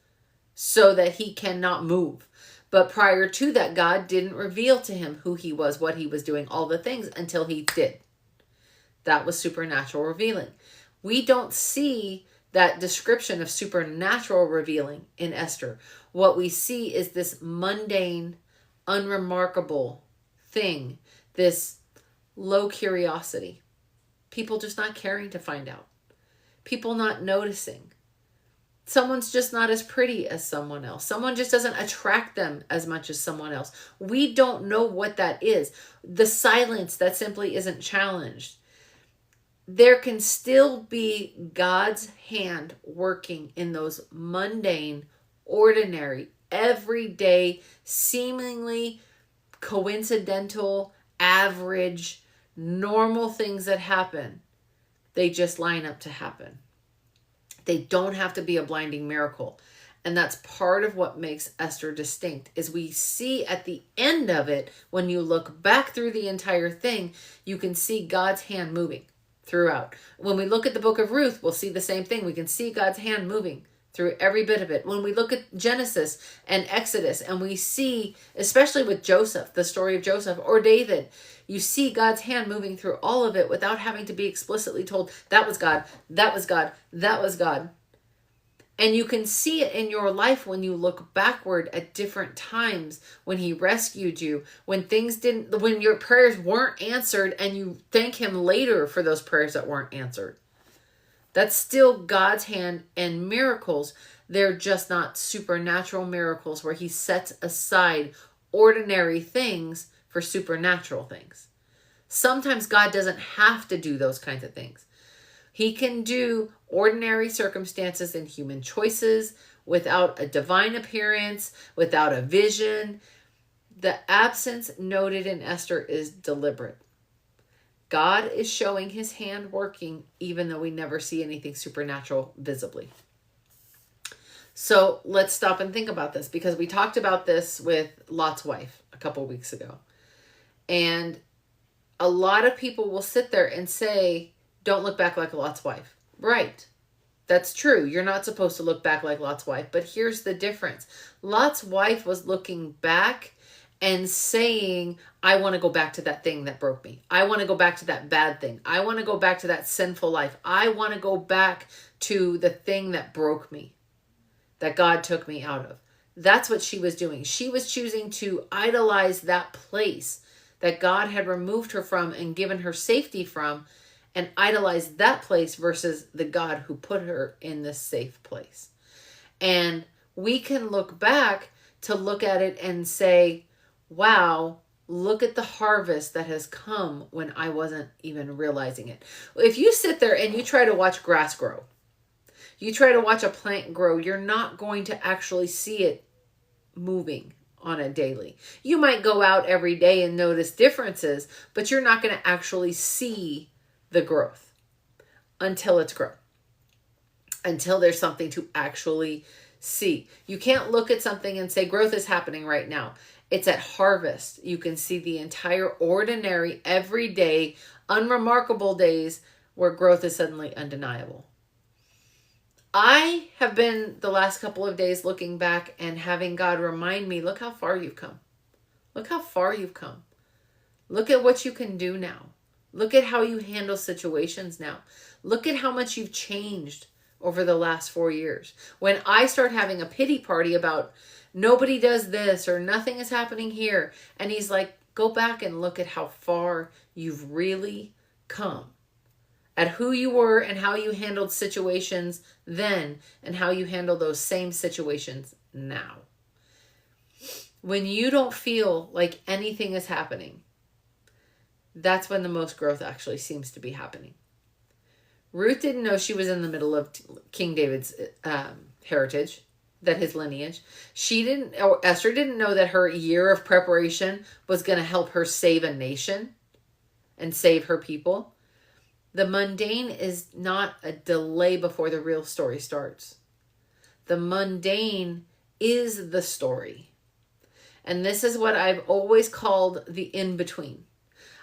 so that he cannot move. But prior to that, God didn't reveal to him who he was, what he was doing, all the things until he did. That was supernatural revealing. We don't see that description of supernatural revealing in Esther. What we see is this mundane, unremarkable thing, this low curiosity. People just not caring to find out. People not noticing. Someone's just not as pretty as someone else. Someone just doesn't attract them as much as someone else. We don't know what that is. The silence that simply isn't challenged. There can still be God's hand working in those mundane, ordinary, everyday, seemingly coincidental, average, normal things that happen. They just line up to happen. They don't have to be a blinding miracle. And that's part of what makes Esther distinct, is we see at the end of it, when you look back through the entire thing, you can see God's hand moving throughout. When we look at the book of Ruth, we'll see the same thing. We can see God's hand moving through every bit of it. When we look at Genesis and Exodus, and we see, especially with Joseph, the story of Joseph, or David, you see God's hand moving through all of it without having to be explicitly told, that was God, that was God, that was God. And you can see it in your life when you look backward at different times, when he rescued you, when when your prayers weren't answered, and you thank him later for those prayers that weren't answered. That's still God's hand and miracles. They're just not supernatural miracles where he sets aside ordinary things for supernatural things. Sometimes God doesn't have to do those kinds of things. He can do ordinary circumstances and human choices without a divine appearance, without a vision. The absence noted in Esther is deliberate. God is showing his hand working even though we never see anything supernatural visibly. So let's stop and think about this, because we talked about this with Lot's wife a couple weeks ago. And a lot of people will sit there and say, don't look back like Lot's wife. Right. That's true. You're not supposed to look back like Lot's wife. But here's the difference. Lot's wife was looking back and saying, I want to go back to that thing that broke me. I want to go back to that bad thing. I want to go back to that sinful life. I want to go back to the thing that broke me, that God took me out of. That's what she was doing. She was choosing to idolize that place that God had removed her from and given her safety from, and idolize that place versus the God who put her in this safe place. And we can look back to look at it and say, wow, look at the harvest that has come when I wasn't even realizing it. If you sit there and you try to watch grass grow, you try to watch a plant grow, you're not going to actually see it moving on a daily. You might go out every day and notice differences, but you're not going to actually see the growth until it's grown, until there's something to actually see. You can't look at something and say growth is happening right now. It's at harvest. You can see the entire ordinary, everyday, unremarkable days where growth is suddenly undeniable. I have been the last couple of days looking back and having God remind me, look how far you've come. Look how far you've come. Look at what you can do now. Look at how you handle situations now. Look at how much you've changed over the last 4 years. When I start having a pity party about nobody does this or nothing is happening here. And he's like, go back and look at how far you've really come. At who you were and how you handled situations then and how you handle those same situations now. When you don't feel like anything is happening, that's when the most growth actually seems to be happening. Ruth didn't know she was in the middle of King David's heritage, that his lineage. Esther didn't know that her year of preparation was going to help her save a nation and save her people. The mundane is not a delay before the real story starts. The mundane is the story. And this is what I've always called the in-between.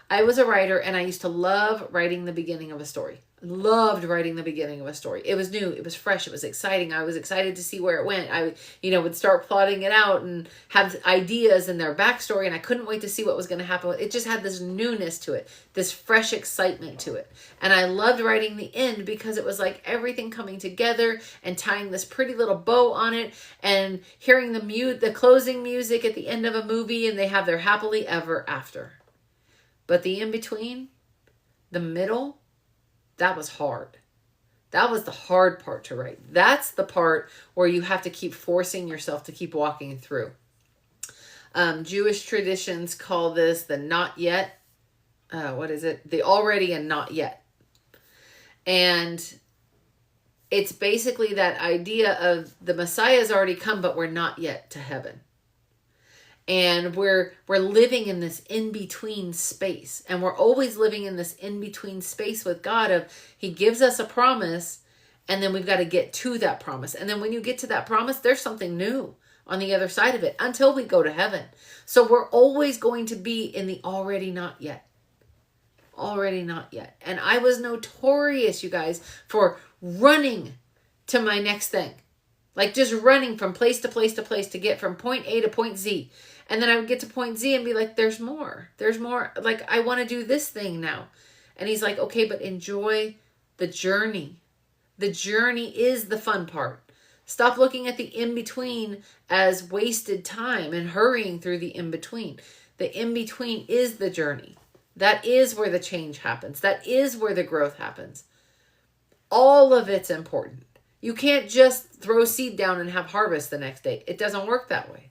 I was a writer and I used to love writing the beginning of a story. Loved writing the beginning of a story. It was new, it was fresh, it was exciting. I was excited to see where it went. I, would start plotting it out and have ideas and their backstory, and I couldn't wait to see what was going to happen. It just had this newness to it, this fresh excitement to it. And I loved writing the end because it was like everything coming together and tying this pretty little bow on it and hearing the closing music at the end of a movie, and they have their happily ever after. But the in-between, the middle, that was hard. That was the hard part to write. That's the part where you have to keep forcing yourself to keep walking through. Jewish traditions call this the not yet. The already and not yet. And it's basically that idea of the Messiah's already come, but we're not yet to heaven. And we're living in this in-between space. And we're always living in this in-between space with God of he gives us a promise, and then we've got to get to that promise. And then when you get to that promise, there's something new on the other side of it until we go to heaven. So we're always going to be in the already not yet. Already not yet. And I was notorious, you guys, for running to my next thing. Like just running from place to place to place to get from point A to point Z. And then I would get to point Z and be like, there's more. There's more. Like, I want to do this thing now. And he's like, okay, but enjoy the journey. The journey is the fun part. Stop looking at the in-between as wasted time and hurrying through the in-between. The in-between is the journey. That is where the change happens. That is where the growth happens. All of it's important. You can't just throw seed down and have harvest the next day. It doesn't work that way.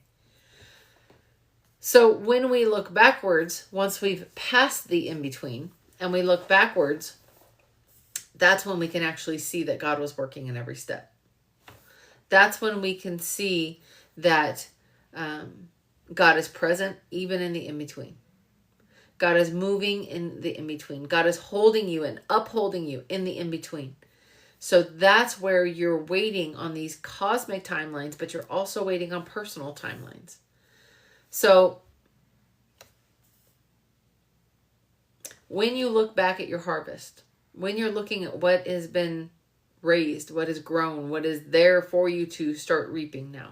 So when we look backwards, once we've passed the in-between and we look backwards, that's when we can actually see that God was working in every step. That's when we can see that God is present even in the in-between. God is moving in the in-between. God is holding you and upholding you in the in-between. So that's where you're waiting on these cosmic timelines, but you're also waiting on personal timelines. So when you look back at your harvest, when you're looking at what has been raised, what has grown, what is there for you to start reaping now,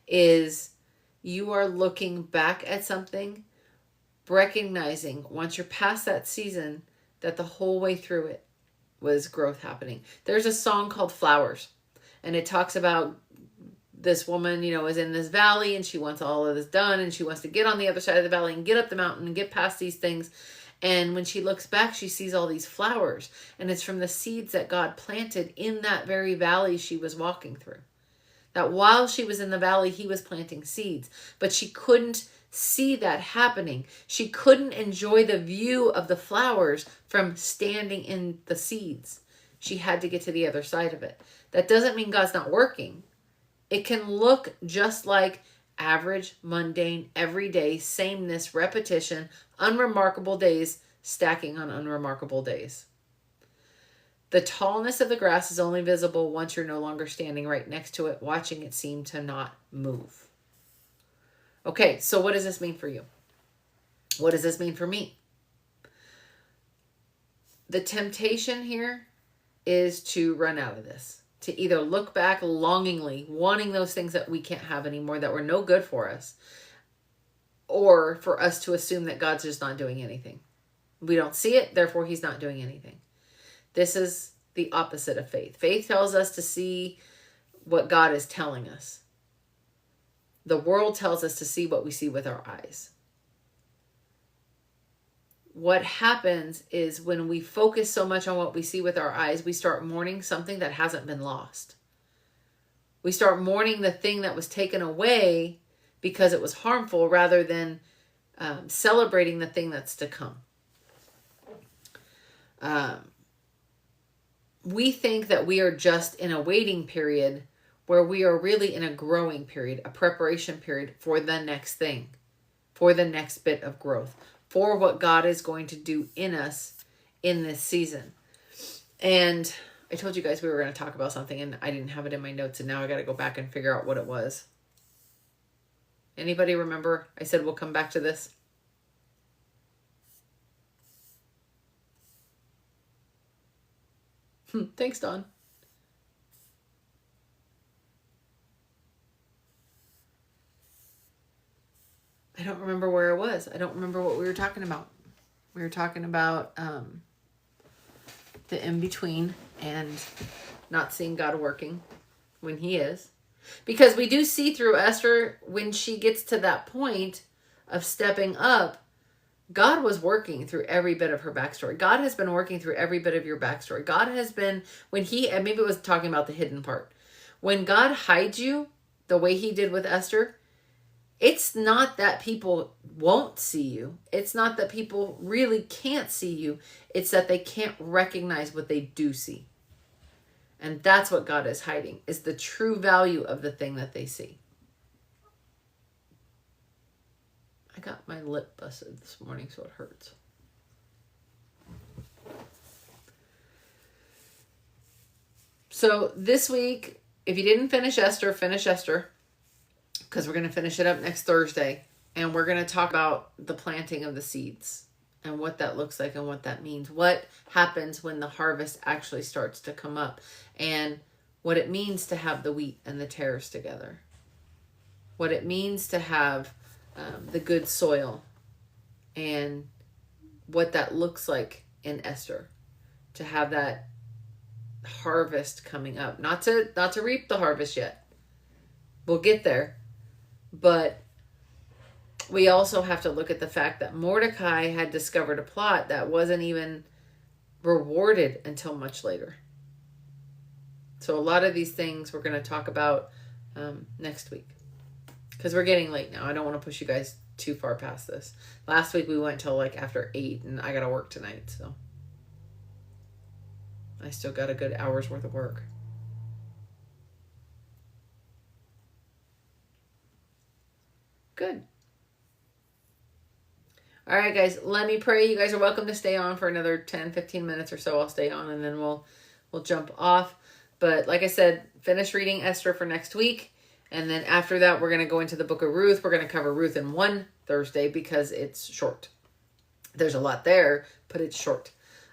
is you are looking back at something, recognizing once you're past that season that the whole way through it was growth happening. There's a song called Flowers, and it talks about this woman, is in this valley and she wants all of this done and she wants to get on the other side of the valley and get up the mountain and get past these things. And when she looks back, she sees all these flowers, and it's from the seeds that God planted in that very valley she was walking through. That while she was in the valley, he was planting seeds, but she couldn't see that happening. She couldn't enjoy the view of the flowers from standing in the seeds. She had to get to the other side of it. That doesn't mean God's not working. It can look just like average, mundane, everyday, sameness, repetition, unremarkable days stacking on unremarkable days. The tallness of the grass is only visible once you're no longer standing right next to it, watching it seem to not move. Okay, so what does this mean for you? What does this mean for me? The temptation here is to run out of this. To either look back longingly, wanting those things that we can't have anymore, that were no good for us, or for us to assume that God's just not doing anything. We don't see it, therefore he's not doing anything. This is the opposite of faith. Faith tells us to see what God is telling us. The world tells us to see what we see with our eyes. What happens is when we focus so much on what we see with our eyes, we start mourning something that hasn't been lost. We start mourning the thing that was taken away because it was harmful, rather than celebrating the thing that's to come. We think that we are just in a waiting period, where we are really in a growing period, a preparation period for the next thing, for the next bit of growth, for what God is going to do in us in this season. And I told you guys we were going to talk about something, and I didn't have it in my notes, and now I got to go back and figure out what it was. Anybody remember? I said we'll come back to this. Thanks, Dawn. I don't remember where it was. I don't remember what we were talking about. We were talking about the in-between and not seeing God working when he is. Because we do see through Esther, when she gets to that point of stepping up, God was working through every bit of her backstory. God has been working through every bit of your backstory. God has been, and maybe it was talking about the hidden part. When God hides you the way he did with Esther, it's not that people won't see you. It's not that people really can't see you. It's that they can't recognize what they do see. And that's what God is hiding, is the true value of the thing that they see. I got my lip busted this morning, so it hurts. So this week, if you didn't finish Esther, finish Esther. Because we're going to finish it up next Thursday. And we're going to talk about the planting of the seeds and what that looks like and what that means. What happens when the harvest actually starts to come up, and what it means to have the wheat and the tares together. What it means to have the good soil, and what that looks like in Esther, to have that harvest coming up. Not to reap the harvest yet. We'll get there. But we also have to look at the fact that Mordecai had discovered a plot that wasn't even rewarded until much later. So a lot of these things we're going to talk about next week. Because we're getting late now. I don't want to push you guys too far past this. Last week we went till like after 8, and I got to work tonight. So I still got a good hour's worth of work. Good. All right, guys, let me pray. You guys are welcome to stay on for another 10, 15 minutes or so. I'll stay on, and then we'll jump off. But like I said, finish reading Esther for next week. And then after that, we're going to go into the book of Ruth. We're going to cover Ruth in one Thursday because it's short. There's a lot there, but it's short.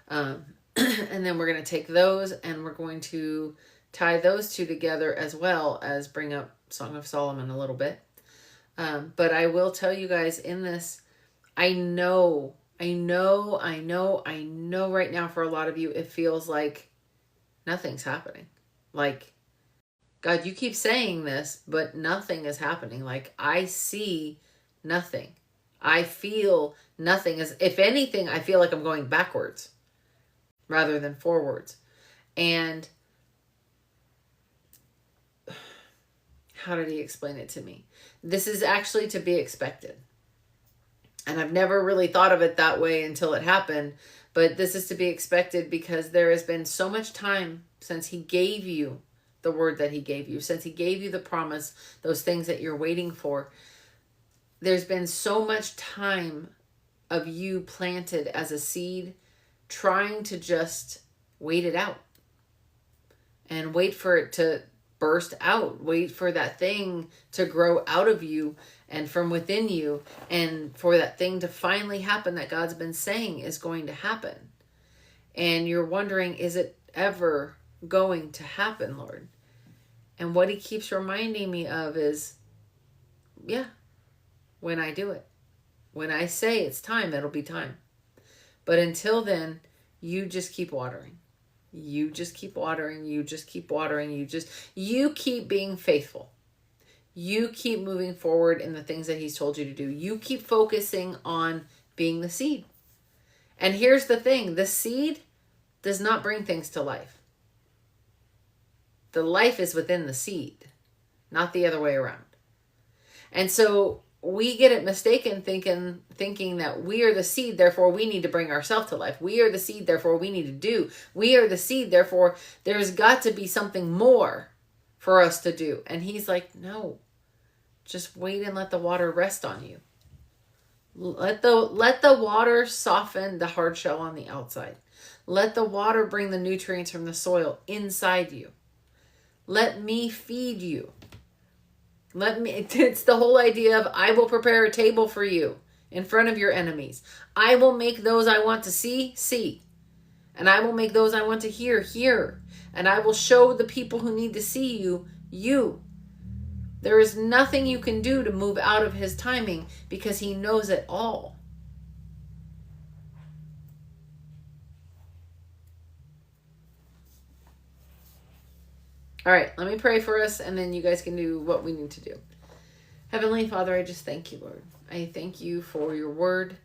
And then we're going to take those, and we're going to tie those two together, as well as bring up Song of Solomon a little bit. But I will tell you guys in this, I know right now for a lot of you, it feels like nothing's happening. Like, God, you keep saying this, but nothing is happening. Like, I see nothing. I feel nothing. If anything, I feel like I'm going backwards rather than forwards. And how did he explain it to me? This is actually to be expected. And I've never really thought of it that way until it happened. But this is to be expected because there has been so much time since he gave you the word that he gave you, since he gave you the promise, those things that you're waiting for. There's been so much time of you planted as a seed, trying to just wait it out and wait for it to burst out, wait for that thing to grow out of you and from within you, and for that thing to finally happen that God's been saying is going to happen. And you're wondering, is it ever going to happen, Lord? And what he keeps reminding me of is, yeah, when I do it. When I say it's time, it'll be time. But until then, you just keep watering. You just keep watering. You just keep watering. You keep being faithful. You keep moving forward in the things that he's told you to do. You keep focusing on being the seed. And here's the thing. The seed does not bring things to life. The life is within the seed, not the other way around. And so we get it mistaken thinking that we are the seed, therefore we need to bring ourselves to life. We are the seed, therefore we need to do. We are the seed, therefore there's got to be something more for us to do. And he's like, no, just wait and let the water rest on you. Let the water soften the hard shell on the outside. Let the water bring the nutrients from the soil inside you. Let me feed you. It's the whole idea of I will prepare a table for you in front of your enemies. I will make those I want to see. And I will make those I want to hear. And I will show the people who need to see you. There is nothing you can do to move out of his timing because he knows it all. All right, let me pray for us, and then you guys can do what we need to do. Heavenly Father, I just thank you, Lord. I thank you for your word.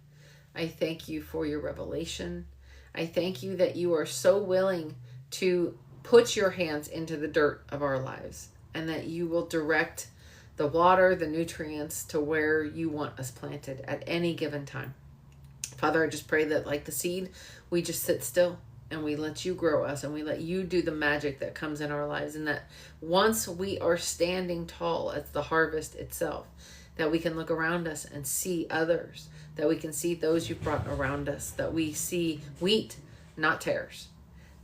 I thank you for your revelation. I thank you that you are so willing to put your hands into the dirt of our lives, and that you will direct the water, the nutrients to where you want us planted at any given time. Father, I just pray that like the seed, we just sit still and we let you grow us, and we let you do the magic that comes in our lives. And that once we are standing tall as the harvest itself, that we can look around us and see others, that we can see those you've brought around us, that we see wheat, not tares,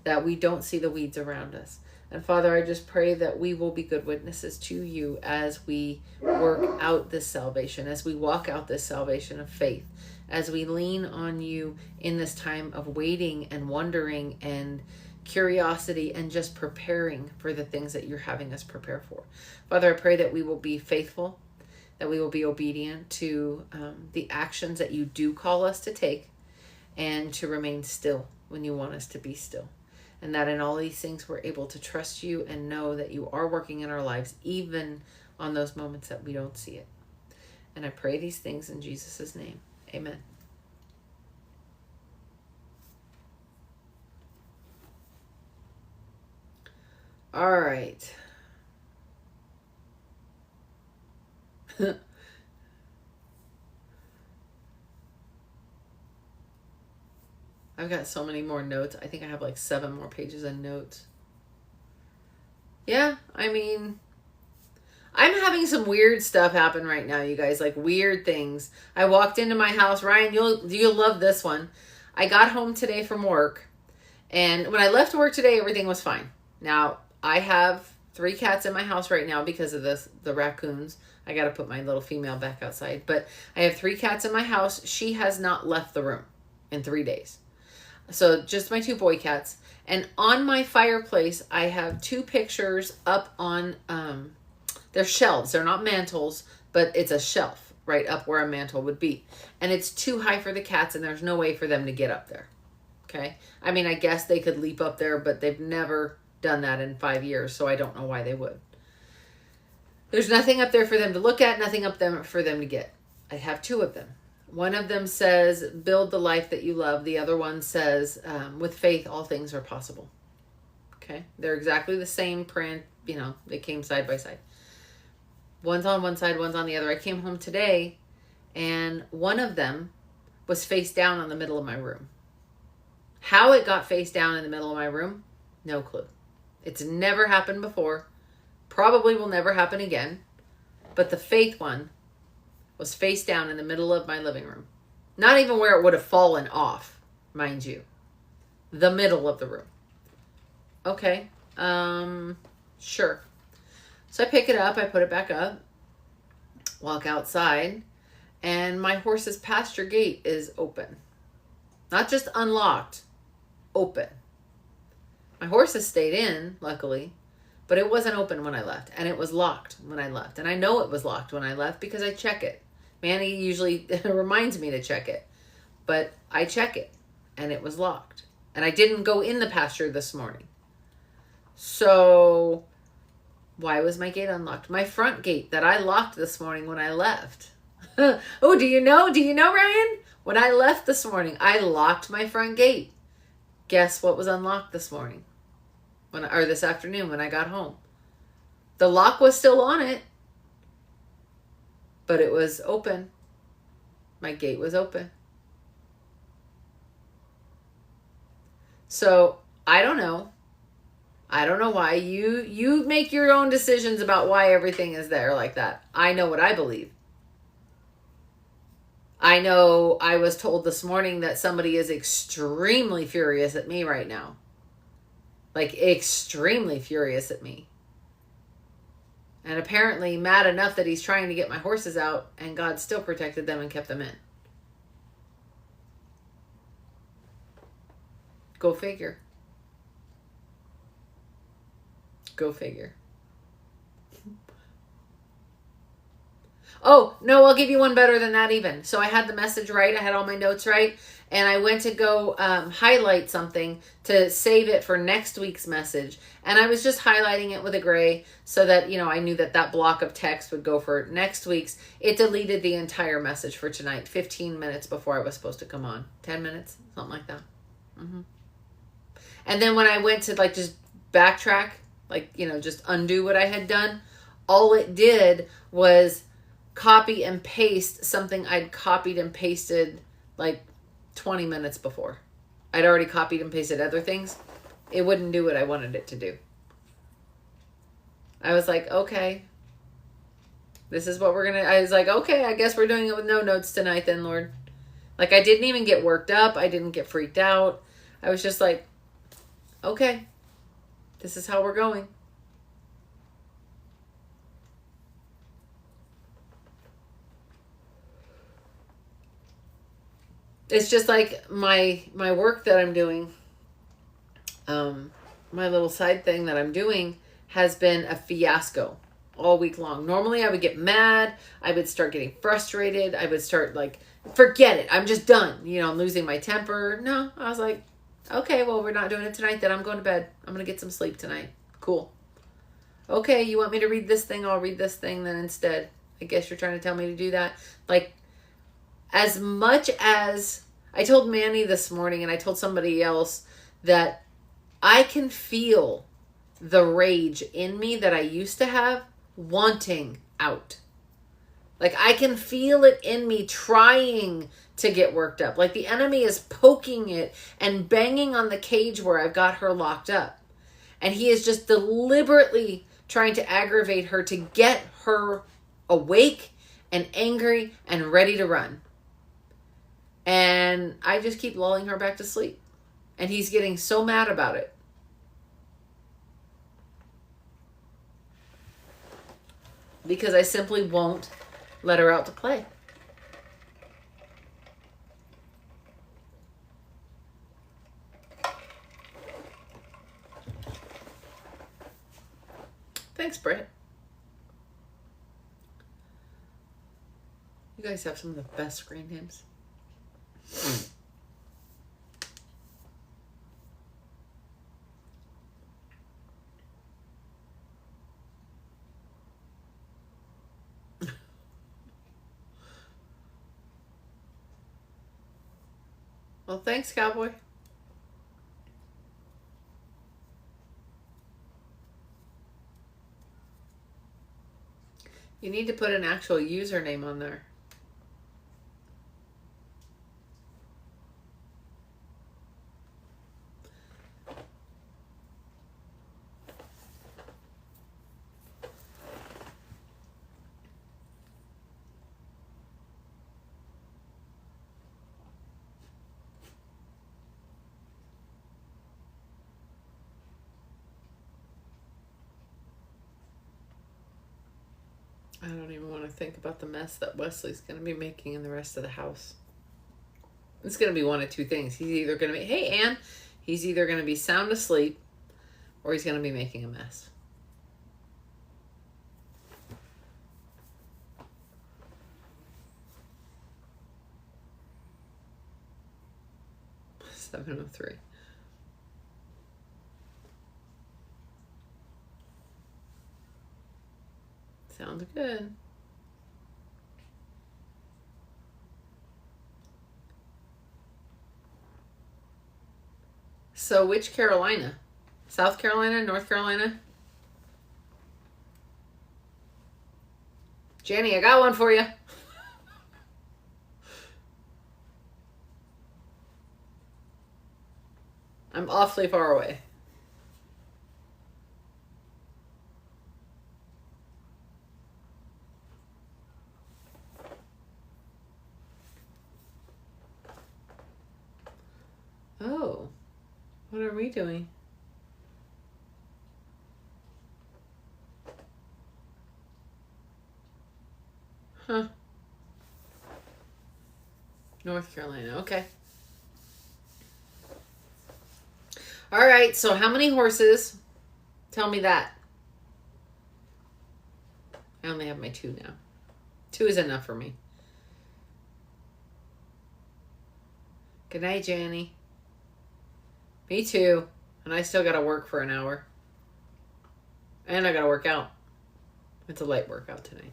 that we don't see the weeds around us. And Father, I just pray that we will be good witnesses to you as we work out this salvation, as we walk out this salvation of faith, as we lean on you in this time of waiting and wondering and curiosity and just preparing for the things that you're having us prepare for. Father, I pray that we will be faithful, that we will be obedient to the actions that you do call us to take, and to remain still when you want us to be still. And that in all these things, we're able to trust you and know that you are working in our lives, even on those moments that we don't see it. And I pray these things in Jesus' name. Amen. All right. I've got so many more notes. I think I have like 7 more pages of notes. Yeah, I mean, I'm having some weird stuff happen right now, you guys, like weird things. I walked into my house. Ryan, you'll love this one. I got home today from work, and when I left work today, everything was fine. Now, I have 3 cats in my house right now because of the raccoons. I got to put my little female back outside, but I have 3 cats in my house. She has not left the room in 3 days. So just my 2 boy cats. And on my fireplace, I have 2 pictures up on, they're shelves. They're not mantles, but it's a shelf right up where a mantle would be. And it's too high for the cats, and there's no way for them to get up there. Okay? I mean, I guess they could leap up there, but they've never done that in 5 years, so I don't know why they would. There's nothing up there for them to look at, nothing up there for them to get. I have 2 of them. One of them says, build the life that you love. The other one says, with faith, all things are possible. Okay? They're exactly the same print. You know, they came side by side. One's on one side, one's on the other. I came home today, and one of them was face down on the middle of my room. How it got face down in the middle of my room, no clue. It's never happened before. Probably will never happen again. But the faith one was face down in the middle of my living room. Not even where it would have fallen off, mind you. The middle of the room. Okay. Sure. So I pick it up, I put it back up, walk outside, and my horse's pasture gate is open. Not just unlocked, open. My horse has stayed in, luckily, but it wasn't open when I left, and it was locked when I left. And I know it was locked when I left because I check it. Manny usually reminds me to check it, but I check it, and it was locked. And I didn't go in the pasture this morning. So why was my gate unlocked? My front gate that I locked this morning when I left. Oh, do you know? Do you know, Ryan? When I left this morning, I locked my front gate. Guess what was unlocked this morning? Or this afternoon when I got home. The lock was still on it, but it was open. My gate was open. So I don't know. I don't know why. You make your own decisions about why everything is there like that. I know what I believe. I know I was told this morning that somebody is extremely furious at me right now. Like, extremely furious at me. And apparently mad enough that he's trying to get my horses out, and God still protected them and kept them in. Go figure. Go figure. Oh, no, I'll give you one better than that even. So I had the message right. I had all my notes right. And I went to go highlight something to save it for next week's message. And I was just highlighting it with a gray so that, I knew that that block of text would go for next week's. It deleted the entire message for tonight, 15 minutes before I was supposed to come on. 10 minutes, something like that. Mm-hmm. And then when I went to just backtrack, just undo what I had done, all it did was copy and paste something I'd copied and pasted 20 minutes before. I'd already copied and pasted other things. It wouldn't do what I wanted it to do. I was like, okay, this is what we're going to, I was like, okay, I guess we're doing it with no notes tonight then, Lord. I didn't even get worked up. I didn't get freaked out. I was just like, okay, this is how we're going. It's just my work that I'm doing, my little side thing that I'm doing has been a fiasco all week long. Normally I would get mad. I would start getting frustrated. I would start forget it. I'm just done. I'm losing my temper. No, I was like, okay, well, we're not doing it tonight. Then I'm going to bed. I'm going to get some sleep tonight. Cool. Okay, you want me to read this thing? I'll read this thing then instead. I guess you're trying to tell me to do that. As much as I told Manny this morning and I told somebody else that I can feel the rage in me that I used to have wanting out. I can feel it in me trying to get worked up. The enemy is poking it and banging on the cage where I've got her locked up. And he is just deliberately trying to aggravate her to get her awake and angry and ready to run. And I just keep lulling her back to sleep. And he's getting so mad about it. Because I simply won't let her out to play. Thanks, Britt. You guys have some of the best screen names. Well, thanks, Cowboy. You need to put an actual username on there. I don't even want to think about the mess that Wesley's going to be making in the rest of the house. It's going to be one of two things. He's either going to be, hey, Ann, he's either going to be sound asleep or he's going to be making a mess. $7:03. Sounds good. So which Carolina? South Carolina, North Carolina? Jenny, I got one for you. I'm awfully far away. Oh, what are we doing? Huh. North Carolina, okay. All right, so how many horses? Tell me that. I only have my 2 now. 2 is enough for me. Good night, Jenny. Me too. And I still got to work for an hour. And I got to work out. It's a light workout tonight.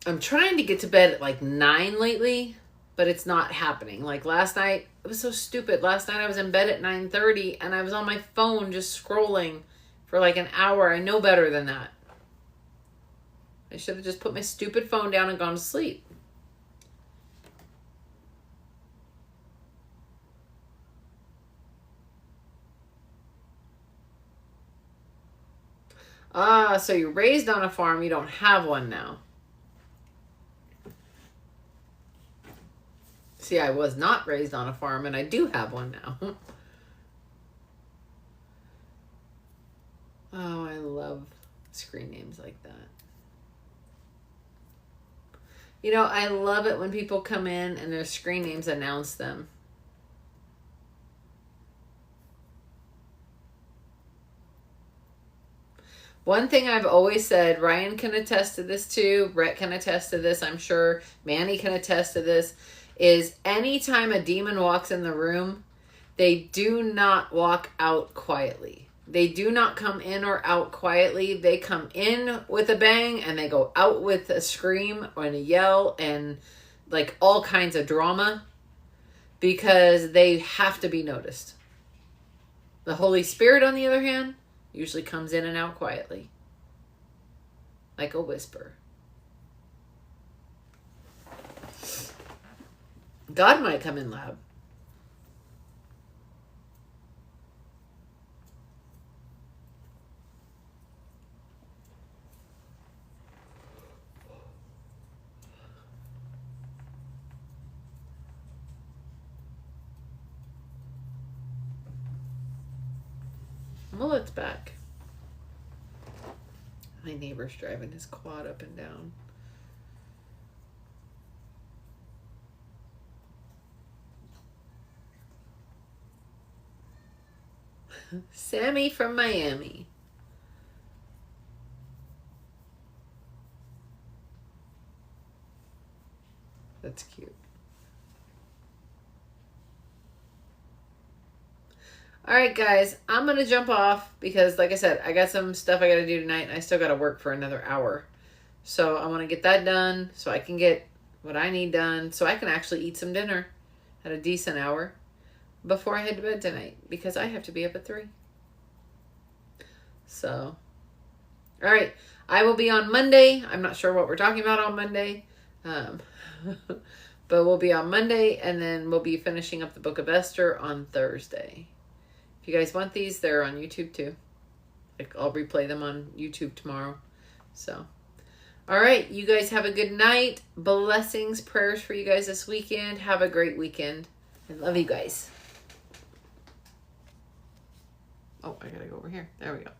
I'm trying to get to bed at like 9 lately, but it's not happening. Like last night, it was so stupid. Last night I was in bed at 9:30 and I was on my phone just scrolling for like an hour. I know better than that. I should have just put my stupid phone down and gone to sleep. Ah, so you're raised on a farm, you don't have one now. See, I was not raised on a farm, and I do have one now. Oh, I love screen names like that. You know, I love it when people come in and their screen names announce them. One thing I've always said, Ryan can attest to this too, Brett can attest to this, I'm sure, Manny can attest to this, is anytime a demon walks in the room, they do not walk out quietly. They do not come in or out quietly. They come in with a bang and they go out with a scream and a yell and like all kinds of drama because they have to be noticed. The Holy Spirit, on the other hand, usually comes in and out quietly, like a whisper. God might come in loud. Mullet's back. My neighbor's driving his quad up and down. Sammy from Miami. That's cute. All right, guys, I'm going to jump off because, like I said, I got some stuff I got to do tonight, and I still got to work for another hour. So I want to get that done so I can get what I need done so I can actually eat some dinner at a decent hour before I head to bed tonight because I have to be up at 3. So, all right, I will be on Monday. I'm not sure what we're talking about on Monday, but we'll be on Monday, and then we'll be finishing up the book of Esther on Thursday. If you guys want these, they're on YouTube too. I'll replay them on YouTube tomorrow. So, all right, you guys have a good night. Blessings, prayers for you guys this weekend. Have a great weekend. I love you guys. Oh, I gotta go over here. There we go.